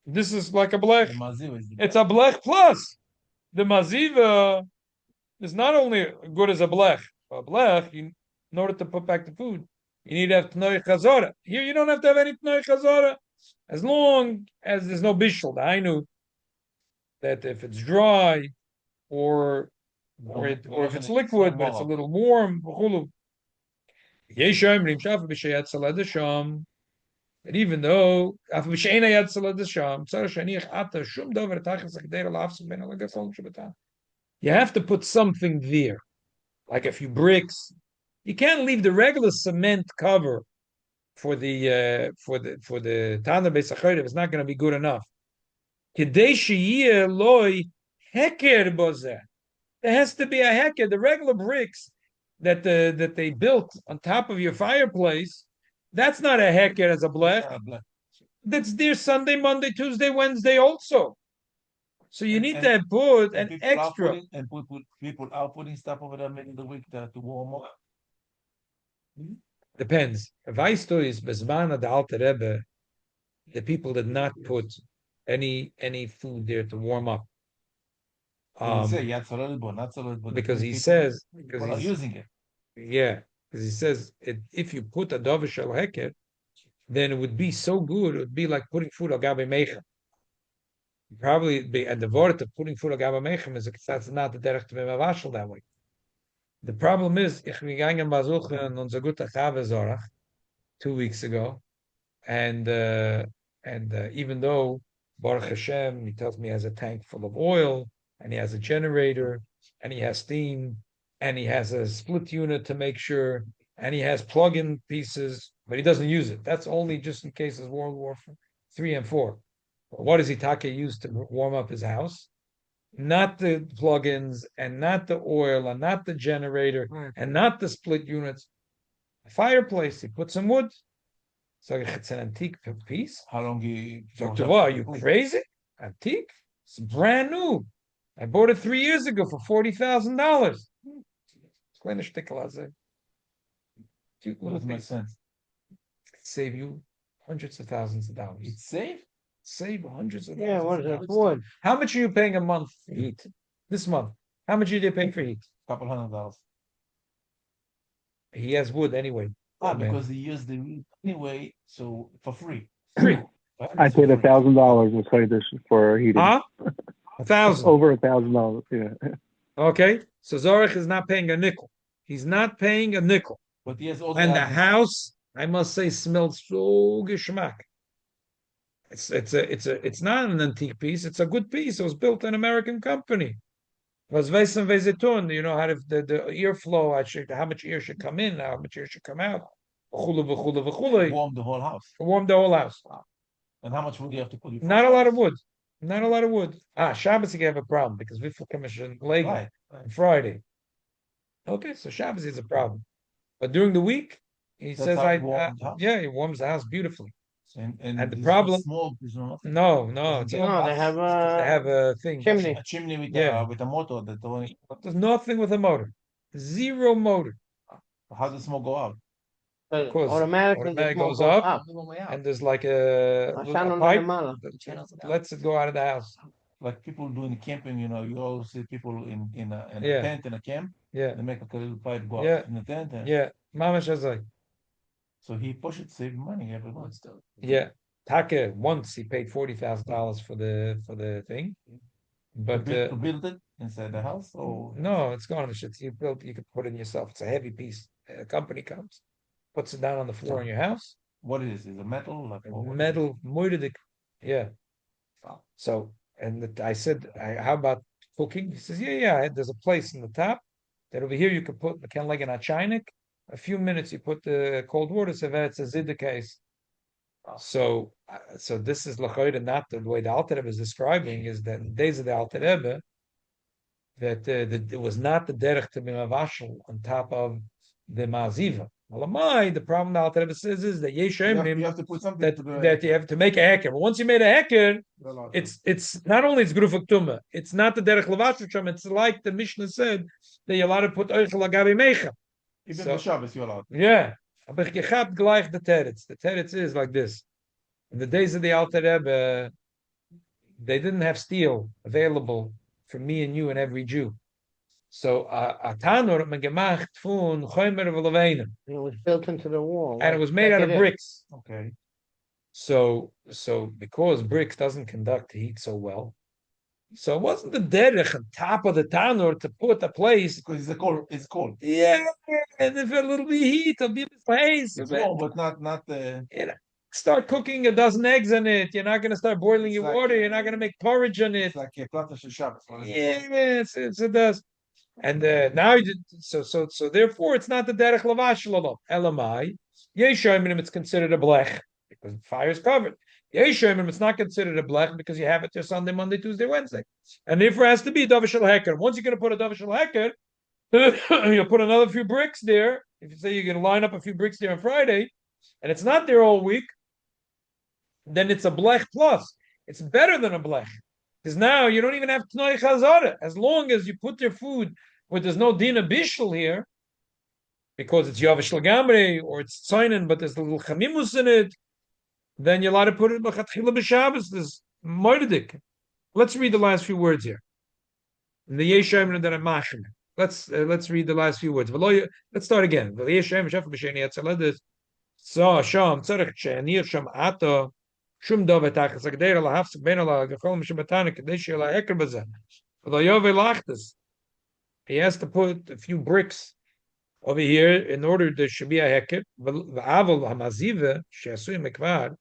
This is like a The blech. maziv is the It's a blech plus. The maziva is not only good as a blech. A blech, in order to put back the food, you need to have tnoi chazora. Here, you don't have to have any tnoi chazora, as long as there's no bishul. I knew that if it's dry or if it's liquid, but it's a little warm. And even though you have to put something there, like a few bricks. You can't leave the regular cement cover for the Tanur Beis Achoyre. It's not going to be good enough. Kedei sheyeh loy heker bozeh. There has to be a heker. The regular bricks that they built on top of your fireplace, that's not a heker as a blech. That's there Sunday, Monday, Tuesday, Wednesday also. So you need to put an extra. People are putting stuff over there in the week to warm up. Depends. If I is Bezmana the Alter Rebbe, the people did not put any food there to warm up. Because he says because he's using it. Yeah, because he says if you put a dovish shel heker, then it would be so good. It would be like putting food al gabe mecha. Probably be at the word of putting food al gabe mecha is that's not the derech to be mavashel that way. The problem is, ich bin gegangen besuchen unser guter Chave Zorach 2 weeks ago, and even though Baruch Hashem, he tells me he has a tank full of oil, and he has a generator, and he has steam, and he has a split unit to make sure, and he has plug-in pieces, but he doesn't use it. That's only just in case of World War III and IV. But what does Itake use to warm up his house? Not the plugins, and not the oil, and not the generator, and not the split units. A fireplace, he put some wood. So it's an antique piece. How long he? Are you crazy? Antique? It's brand new. I bought it 3 years ago for $40,000. Kleine shtickle, I say. Cute little Doesn't make piece. sense. Save you hundreds of thousands of dollars. It's safe. Save hundreds of Yeah, thousands what of is dollars. it? Wood. How much are you paying a month for heat? This month. How much are you paying for heat? Couple $100. He has wood anyway. Because he used the wood anyway, so for free. Free. I paid $1,000 for heating. Huh? 1,000. Over $1,000. Yeah. Okay. So Zorich is not paying a nickel. He's not paying a nickel. But he has all And the house, I must say, smells so geschmack. It's not an antique piece. It's a good piece. It was built in an American company. Was Weissen Weizetun, you know how the airflow, how much air should come in, how much air should come out. warm the whole house. Warm the whole house. And how much wood do you have to put? Not a lot of wood. Not a lot of wood. Shabbos you have a problem because we full commission late Right. on Friday. Okay, so Shabbos is a problem. But during the week, he That's says, how he warms the house. yeah, he warms the house beautifully. And the problem- smoke is not No, it's They No, they have a thing. chimney. a chimney Yeah. with a motor that only. There's nothing with a motor. Zero motor. How does smoke go out? But course, automatically the automatic smoke goes goes up. up. And there's like a Ashan pipe mala. that lets it go out of the house. Like people doing camping, you always see people in a Yeah. tent in a camp. Yeah, They make a little pipe go Yeah. out in the tent. And yeah. Mamash Hazai. So he pushed it, save money every month. Yeah, Taka once he paid $40,000 for the thing, but to build it inside the house. Oh no, it's garnish. It's you could put it in yourself. It's a heavy piece. A company comes, puts it down on the floor in your house. what is it? Is it metal? Like Metal, moidic. Yeah. So, and I said, how about cooking? He says, yeah. There's a place in the top that over here you could put the can like in a chinik. A few minutes you put the cold water. So that's a zidda case. So this is lachoida, not the way the Alter Rebbe is describing. Is that in the days of the Alter Rebbe that it was not the derech to be mavashel on top of the maziva. Malamai, the problem the Alter Rebbe says is that you have to put something that you have to make a heker. But once you made a heker, it's not only it's grufak tuma, it's not the derech levashel. It's like the Mishnah said that you're allowed to put oichel agavi mecha. Even the Shabbos you're allowed. Yeah. Aber gehabt gleich the teretz. The teretz is like this. In the days of the Alter Rebbe, they didn't have steel available for me and you and every Jew. So a tanur gemacht fun chomer v'levenim. It was built into the wall. And it was made out of bricks. Okay. So because bricks doesn't conduct heat so well, so it wasn't the derech on top of the tanur to put a place because it's cold. Yeah, and if a little bit heat, it'll be a place. It's cold, but not you know, start cooking a dozen eggs in it. You're not going to start boiling your water. You're not going to make porridge on it. It's like a plata Shabbos. Yeah, it does. And now so therefore it's not the derech lavash shalom. Elamai yeshayim it's considered a blech because the fire is covered. Yeshayim it's not considered a blech because you have it there Sunday, Monday, Tuesday, Wednesday, and therefore it has to be davar shel heker. Once you're going to put a davar shel heker, you'll put another few bricks there. If you say you're going to line up a few bricks there on Friday, and it's not there all week, then it's a blech plus. It's better than a blech. Because now you don't even have Tnoi Chazara. As long as you put your food where there's no Dina Bishul here, because it's Yavish Lagamre or it's Tzainin, but there's a little Chamimus in it, then you're allowed to put it B'chatchila B'Shabbos. There's Moedik. Let's read the last few words here. In the Yeshayim and the Ramachim. Let's read the last few words. Let's start again. So Sham Tzarech She'anir Sham Ato Shum Dove Tachas Agdeir La Hafsik Ben La Gachol Mishabatana Kadesh La Eker Baza. V'Layove Lachtas. He has to put a few bricks over here in order there should be a heker. V'Aval Hamaziva She'asui Mekvar.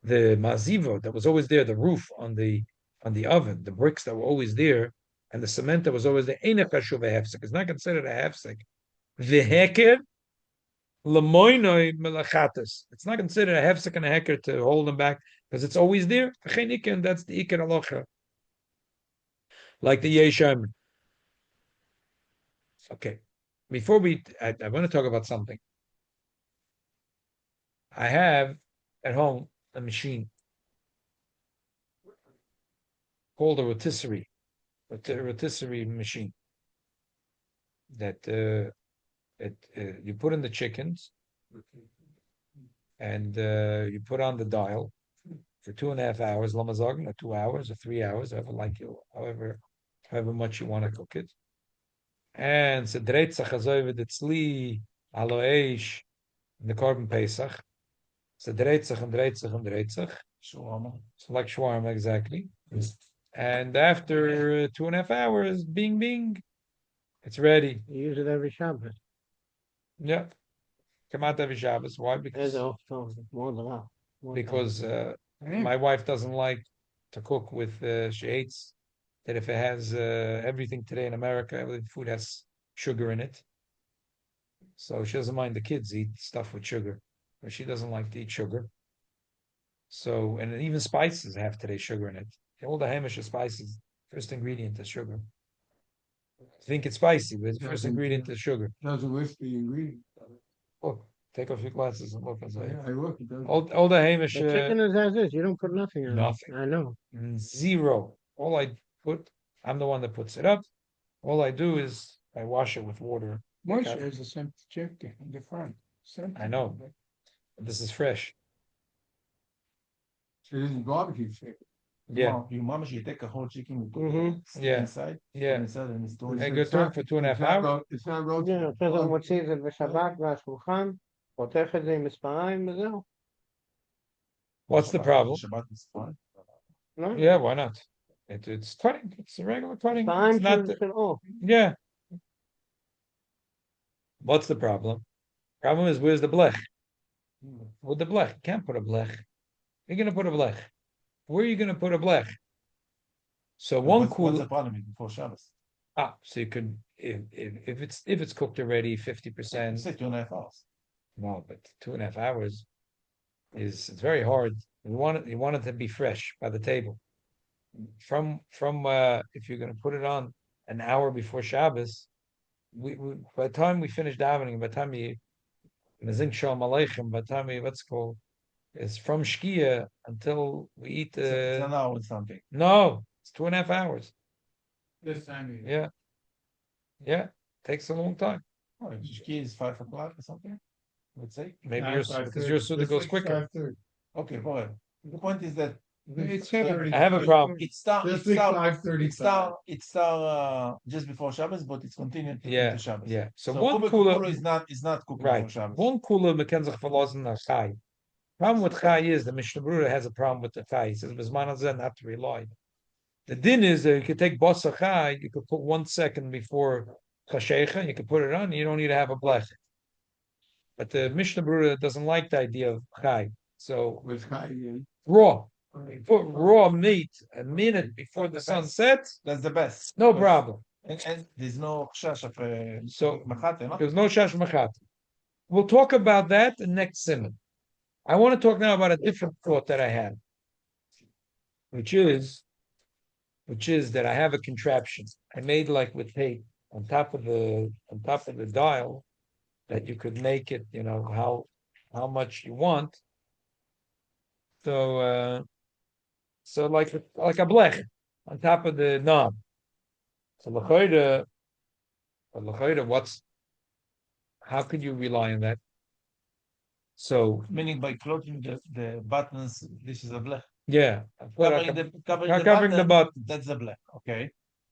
The maziva that was always there, the roof on the oven, the bricks that were always there, and the cement that was always there. Einach hashuv a hefsek. It's not considered a hefsek. V'heker lemoinoi melachatas. It's not considered a hefsek and a heker to hold them back because it's always there. And that's the ikar alocha. Like the yesham. Okay. Before I want to talk about something. I have at home a machine called a rotisserie machine that you put in the chickens and you put on the dial for 2.5 hours, lamazog, or 2 hours or 3 hours, however much you want to cook it. And so dretzach azoy v'detzli alo eish in the carbon pesach. So dretzach and dretzach. Shawarma. So like shawarma, exactly. And after 2.5 hours, bing, it's ready. You use it every Shabbos. Yeah. Come out every Shabbos. Why? Because my wife doesn't like to cook with, she hates that if it has everything today in America, every food has sugar in it. So she doesn't mind the kids eat stuff with sugar, but she doesn't like to eat sugar. So, and even spices have today sugar in it. All the Hamish spices, first ingredient is sugar. I think it's spicy, but the first ingredient is sugar. Doesn't list the ingredient. Look, take off your glasses and look and say. I look, it doesn't. All the Hamish. The chicken is as is. You don't put nothing in it. Nothing. I know. Zero. All I put, I'm the one that puts it up. All I do is I wash it with water. Moshe has a same chicken in the front. I know. This is fresh. So this is barbecue chicken. Yeah. Your mama should take a whole chicken Yeah. inside. Yeah. Inside and it's doing And go to it for 2.5 hours. It's not roast. Yeah, it says on what season the Shabbat, Shulchan, פותח את זה עם אצבעיים וזהו. What's the problem? Shabbat is fine. לא? Yeah, why not? It's cutting. It's a regular cutting. אצבעיים It's not. של עוף. Yeah. What's the problem? Problem is, where's the blech? With the blech, you can't put a blech. You're going to put a blech. Where are you going to put a blech? So one What's the kula. problem before Shabbos? So you could if it's cooked already You 50%. say 2.5 hours. No, but 2.5 hours it's very hard. You want it to be fresh by the table. From if you're going to put it on an hour before Shabbos, we by the time we finish davening, by the time you Mazink Shalom Aleichem, by the time we what's called is from Shkia until we eat. It's an hour and something. No, it's 2.5 hours. This time. Yeah, takes a long time. Oh, Shki is 5 o'clock or something. Let's say. Maybe because your suda goes quicker. Okay, boy. The point is that It's I have a problem. it starts. Just like 5:35. It start just before Shabbos, but it's continued into Shabbos. Yeah. So So one kula kula is not cooked right. before Shabbos. One kula mekenzach verlassen nach chai. Problem with chai is the Mishnah Berurah has a problem with the chai. He says bezman hazeh not to rely. The din is that you could take basa chai, you could put 1 second before chashecha, you could put it on. You don't need to have a blech. But the Mishnah Berurah doesn't like the idea of chai. So With Chayin. raw. You put raw meat a minute before the sun sets, That's the best. no problem. And there's no chash of So machate, no? there's no shash machat. We'll talk about that in next simon. I want to talk now about a different thought that I had, which is that I have a contraption I made like with tape on top of the dial that you could make it, how much you want. So like a blech on top of the knob. So l'chayda, how could you rely on that? So Meaning by closing the buttons, this is a blech. yeah, Covering the button. That's a blech. Okay.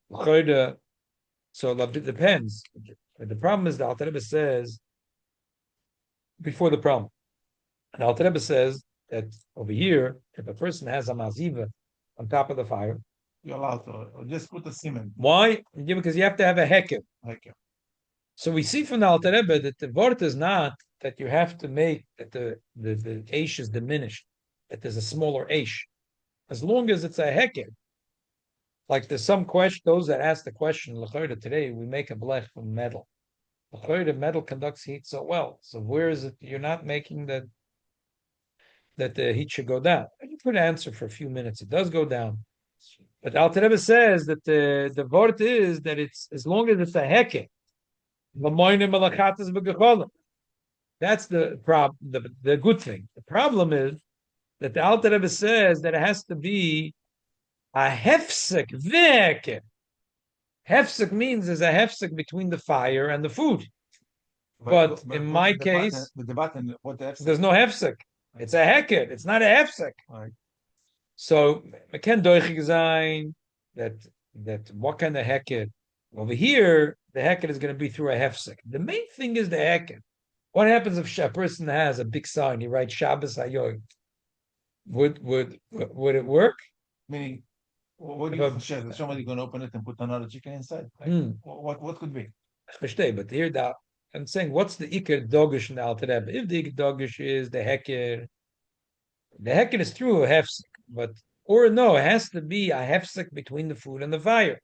L'chayda, so it depends. But the problem is the Alter Rebbe says before the problem. The Alter Rebbe says that over here, if a person has a maziva on top of the fire, You're allowed to or just put a cement. why? Yeah, because you have to have a heker. Okay. So we see from the Alter Rebbe that the word is not that you have to make that the aish is diminished, that there's a smaller aish. As long as it's a heker. Like there's some question, those that ask the question, l'chayda today, we make a blech from metal. L'chayda, metal conducts heat so well. So where is it you're not making that the heat should go down? You could answer for a few minutes. It does go down. But Alter Rebbe says that the word is that it's as long as it's a heker. That's the problem. The good thing. The problem is that the Alter Rebbe says that it has to be a hefsek v'heker. Hefsek means there's a hefsek between the fire and the food. But in my case, with the button, there's no hefsek. It's a heker. It's not a hefsek. Right. So we can doichig zayin that what kind of heker? Over here, the heker is going to be through a hefsek. The main thing is the heker. What happens if a person has a big sign? He writes Shabbos Hayoy. Would it work? Meaning, what do you think? Is somebody going to open it and put another chicken inside? What could be? But here, I'm saying, what's the Iker Dogish in the Alter Rebbe? If the Iker Dogish is the heker is through a hefsek, or no, it has to be a hefsek between the food and the fire.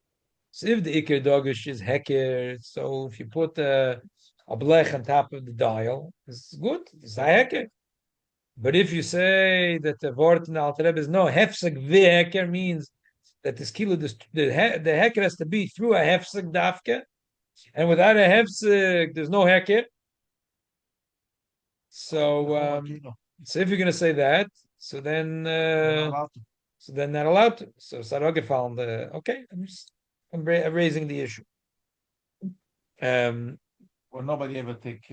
So if the Iker Dogish is heker, so if you put a blech on top of the dial, it's good. It's a heker. But if you say that the word in the Alter Rebbe is no hefsek v'heker means that this kilo, the heker has to be through a hefsek dafke, and without a hefsek, there's no heker. So, so if you're going to say that, so then not allowed to. So Saroge found okay. I'm raising the issue. Well, nobody ever take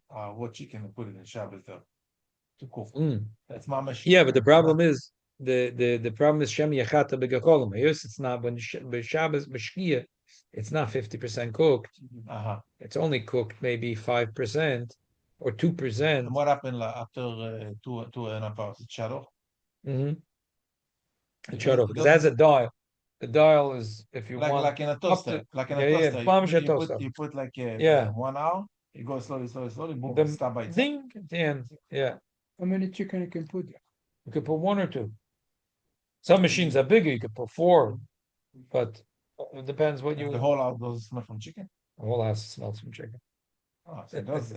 what chicken and put it in Shabbos though to cook. That's mamash. Yeah, but the problem is the problem is shem yachata begacholim. Yes, it's not when Shabbos b'shkia, it's not 50% cooked. It's only cooked maybe 5%, or 2%. And what happened after 2.5 hours? It shut off. Mm-hmm. It Shut off. doesn't- Because that's a dial. The dial is if you want like in a toaster. Like in a yeah, toaster. You put like Yeah. 1 hour. You go slowly, boom, the stop by itself. ding at the end. Yeah. How many chicken you can put there? You could put 1 or 2. Some machines are bigger, you could put 4, but it depends what you The whole house does smell from chicken. the whole house smells from chicken. Oh, so it does.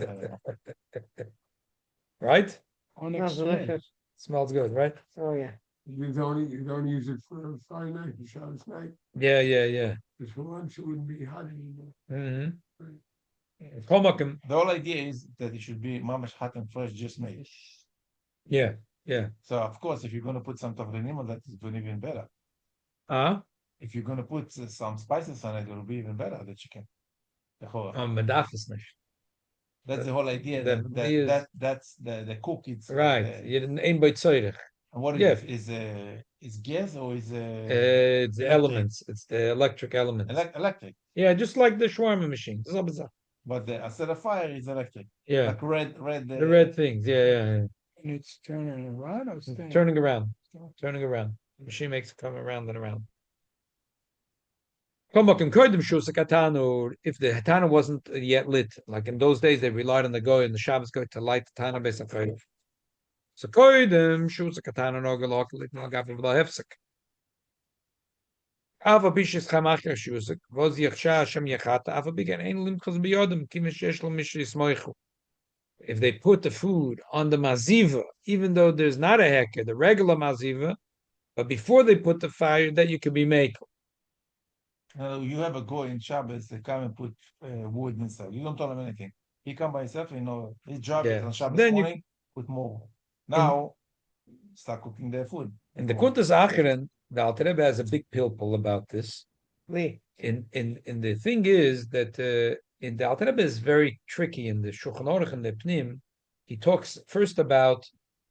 Right? Smells Unexplained. delicious. Smells good, right? Oh, yeah. You don't use it for Friday night, for Shabbos night, Yeah, yeah. because for lunch it wouldn't be hot anymore. Mm-hmm. The whole idea is that it should be mamash hot and fresh, just made. Yeah. So of course, if you're gonna put some tavrenim on that, it's going even better. If you're gonna put some spices on it, it'll be even better. The chicken. The whole. Medaf is nicht. That's the whole idea. That's the cook. It's Right. You didn't aim by tzorich. And what Yeah. is gas or is It's the elements. It's the electric elements. electric? Yeah, just like the shawarma machine. But instead of fire is electric. Yeah. Like red. The red things. Yeah. And it's turning around or staying? Turning around. The machine makes it come around and around. If the hatana wasn't yet lit, like in those days, they relied on the goy and the Shabbos goy to light the tana based on koydem. So koydem shus katana no gelok lit no gaf v'lo hefsek. Ava bishis chamachir shusik v'oz yichsha Hashem yechata ava bigan ein limchos biyodem ki mishesh lo mishri smoichu. If they put the food on the maziva, even though there's not a heker, the regular maziva, but before they put the fire, that you can be make. You have a goy in Shabbos, they come and put wood inside. You don't tell him anything. He come by himself, his job is on Shabbos Then morning, put more. Now, start cooking their food. In the Kuntas Acheren, the Alter Rebbe has a big pilpul about this. In the thing is that in the Alter Rebbe is very tricky in the Shulchan Aruch and the Pnim. He talks first about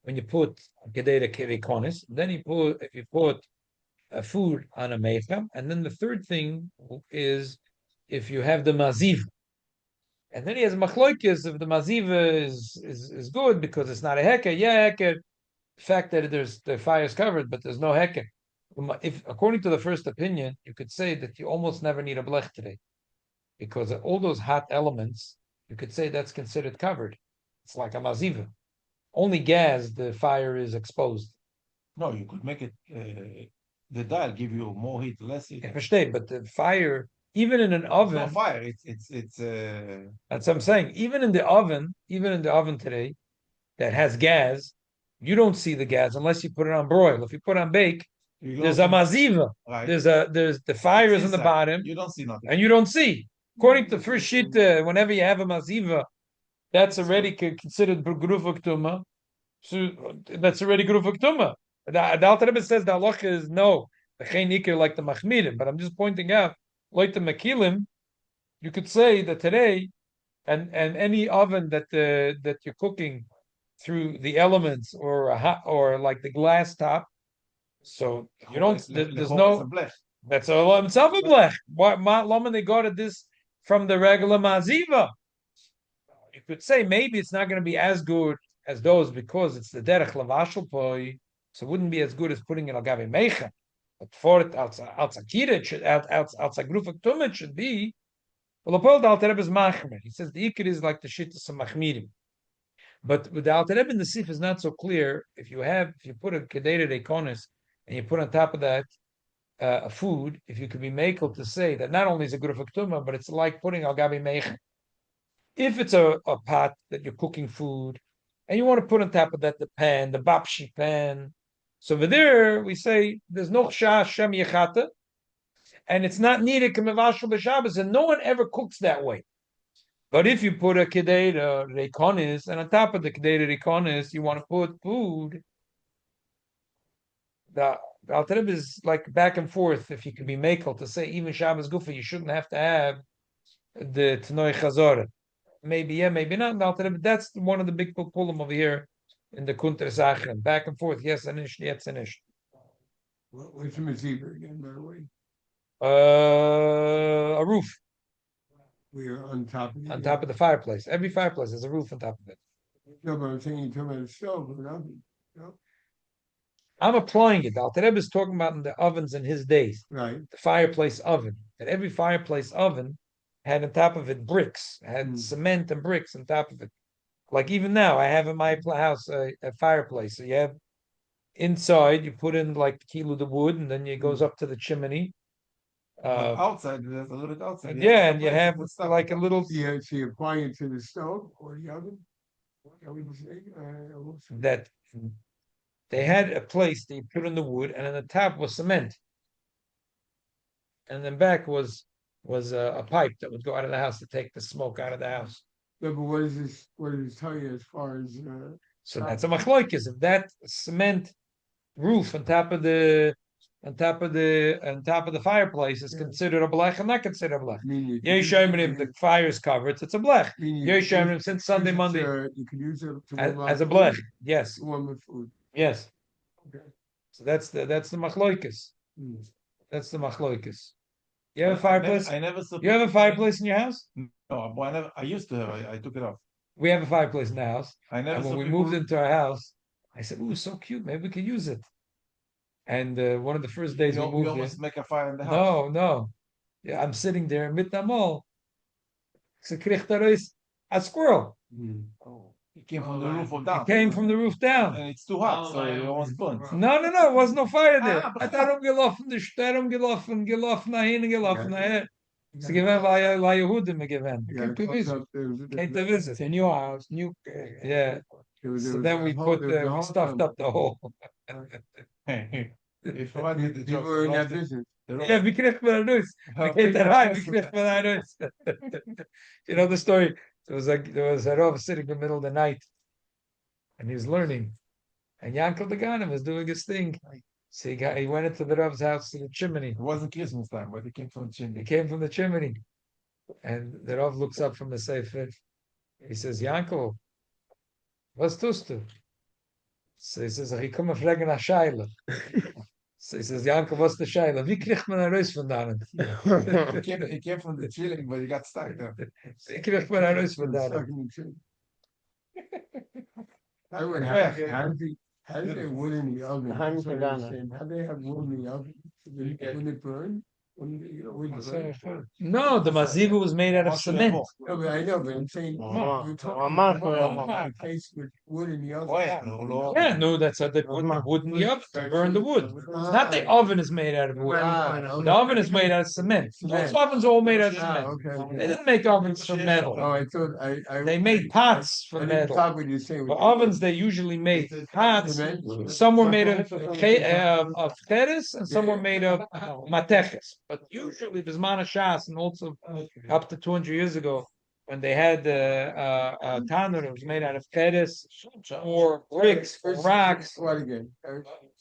when you put gedera kirikonis, then if you put a food on a meichem, and then the third thing is if you have the maziv. And then he has machloikis if the maziva is good because it's not a heker. Yeah, heker. The fact that the fire is covered, but there's no heker. If according to the first opinion, you could say that you almost never need a blech today, because all those hot elements, you could say that's considered covered. It's like a maziva. Only gas, the fire is exposed. No, you could make it. The dial give you more heat, less heat. But the fire, even in an oven, it's not fire. It's that's what I'm saying. Even in the oven today, that has gas, you don't see the gas unless you put it on broil. If you put it on bake, there's a maziva. Right. There's the fire is on the bottom. You don't see nothing. And you don't see. According to the first sheet, whenever you have a maziva, that's already considered grufa ktuma. So that's already grufa ktuma. The Alter Rebbe says the halacha is no, the chein ikir like the machmirim. But I'm just pointing out, like the makilim, you could say that today, and any oven that you're cooking through the elements or like the glass top, so you don't. There's no. That's all himself a blech. Why lama they go to this from the regular maziva? You could say maybe it's not going to be as good as those because it's the derech lavashel poi, so it wouldn't be as good as putting it al gavi meicha. But for it outside outside grufa tumah it should be. Well, the the Alter Rebbe is machmer. He says the ikir is like the shittas of machmirim. But with the Alter Rebbe in the sif is not so clear. If you put a kedera rekonis and you put on top of that a food, if you could be makel to say that not only is it good for ktuma, but it's like putting al gabi meich. If it's a pot that you're cooking food, and you want to put on top of that the pan, the bapshi pan, so over there we say there's no chasha shem yechata, and it's not needed k'mevashel b'Shabbos, and no one ever cooks that way. But if you put a kedera rekonis, and on top of the kedera rekonis you want to put food, the Alter Rebbe is like back and forth. If you could be makel to say even Shabbos Gufa, you shouldn't have to have the Tanoi Chazorah. Maybe yeah, maybe not. The Alter Rebbe, that's one of the big pull over here in the Kunter Sachen. Back and forth. Yes, anish, yes, anish. What's the maziva again, by the way? A roof. We are on top of On top of the fireplace. Every fireplace has a roof on top of it. No, but I'm saying you're talking about a stove or an oven. No? I'm applying it. Alter Rebbe is talking about in the ovens in his days. Right. The fireplace oven. That every fireplace oven had on top of it bricks, had cement and bricks on top of it. Like even now, I have in my house a fireplace. So you have inside, you put in like the kilo of wood, and then it goes up to the chimney. Outside, there's a little bit outside. Yeah, and you have like a little. Yeah, so you apply it to the stove or the oven? What are we saying? That they had a place that you put in the wood, and on the top was cement, and then back was a pipe that would go out of the house to take the smoke out of the house. No, but what is this? What does it tell you as far as? So that's a machloikis. If that cement roof on top of the fireplace is considered a blech and not considered a blech. If the fire is covered, it's a blech. Since Sunday, Monday, you can use it as a blech. Yes. Warm with food. Yes. Okay. So that's the machloikis. That's the machloikis. You have a fireplace? You have a fireplace in your house? No, I used to have. I took it off. We have a fireplace in the house. And when we moved into our house, I said, "Ooh, so cute. Maybe we can use it." And one of the first days we moved almost make a fire in the No, house. no. Yeah, I'm sitting there mit the mall. So kriegt a squirrel. It came from the roof down. It came from the roof down. And it's too hot, so it almost burnt. No, there was no fire there. I thought gelaufen nachher. So given by Yehudim given. Came to visit. Came to visit. It's a new house, new. Yeah. So then we we stuffed up the hole. If I did the People were in that business. Yeah, wie kriegt man das? Wie geht der rein? Wie kriegt man das? You know the story? There was a Rav sitting in the middle of the night, and he was learning, and Yankel the Ganem was doing his thing. So he went into the Rav's house to the chimney. It wasn't Christmas time, but it came from the chimney. He came from the chimney, and the Rav looks up from the sefer. He says, "Yankel, was tust du?" So he says, "Ich komme fragen nach Scheile." So he says, "Yankel, what's the Scheile? Wie kriegt man raus von dannen?" He came from the chilling, but he got stuck there. Wie kriegt man raus von dannen? I would how do they wood in the oven? How do they have wood in the oven? When it burn? No, the mazigu was made out of cement. No, but I know, but I'm saying you're talking about a case with wood in the oven. Oh, yeah. Yeah, no, that's how they put the wood in the oven to burn the wood. It's not the oven is made out of wood. The oven is made out of cement. Most ovens are all made out of cement. Okay. They didn't make ovens from metal. Oh, I thought They made pots from metal. What you're saying. For ovens, they usually made pots. Some were made of cheres and some were made of mateches. But usually, Bisman Shas, and also up to 200 years ago, when they had tanur, it was made out of cheres or bricks or rocks. What again?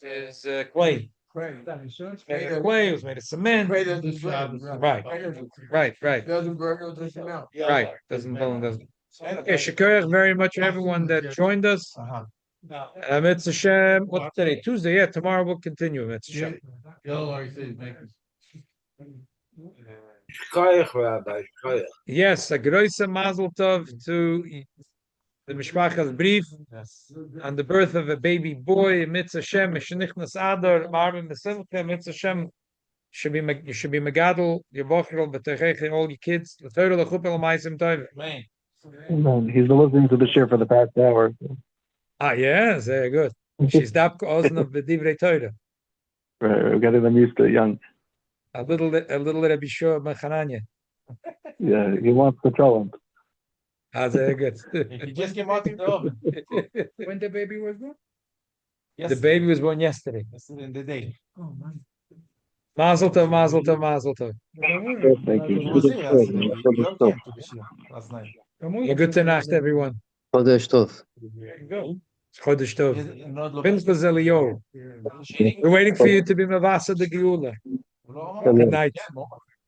Is clay. Clay. It's made of clay. It was made of cement. Clay doesn't burn. Right. Doesn't burn or doesn't melt. Right. Doesn't doesn't. Okay, Shakir, very much everyone that joined us. Mitzvah Shem. What's today? Tuesday. Yeah, tomorrow we'll continue. Mitzvah Shem. Yes, a große Mazel Tov to the Mishpacha's brief on the birth of a baby boy. Mitzvah Shem, Mishnichnas Adar, Marvin Mesilke, Mitzvah Shem. You should be Megadol, your Bocherel, B'Techeche, all your kids. The Torah, the Chupel, Maisim Tov. Amen. He's been listening to the share for the past hour. Yeah, very good. She's Dabko Ozen of the Divrei Torah. Right, we're getting them used to it young. A little Rabbi Shua Ben Chananya. Yeah, he wants to tell him. Very good. He just came out of the oven. When the baby was born? The baby was born yesterday. Yesterday in the day. Oh, man. Mazel Tov, Mazel Tov, Mazel Tov. Thank you. He was here yesterday. He came to the shir last night. Yeah, good to nacht, everyone. Chodesh Tov. Chodesh Tov. Pinchas Eliyahu. We're waiting for you to be Mavasa de Geula. Good night.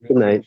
Good night.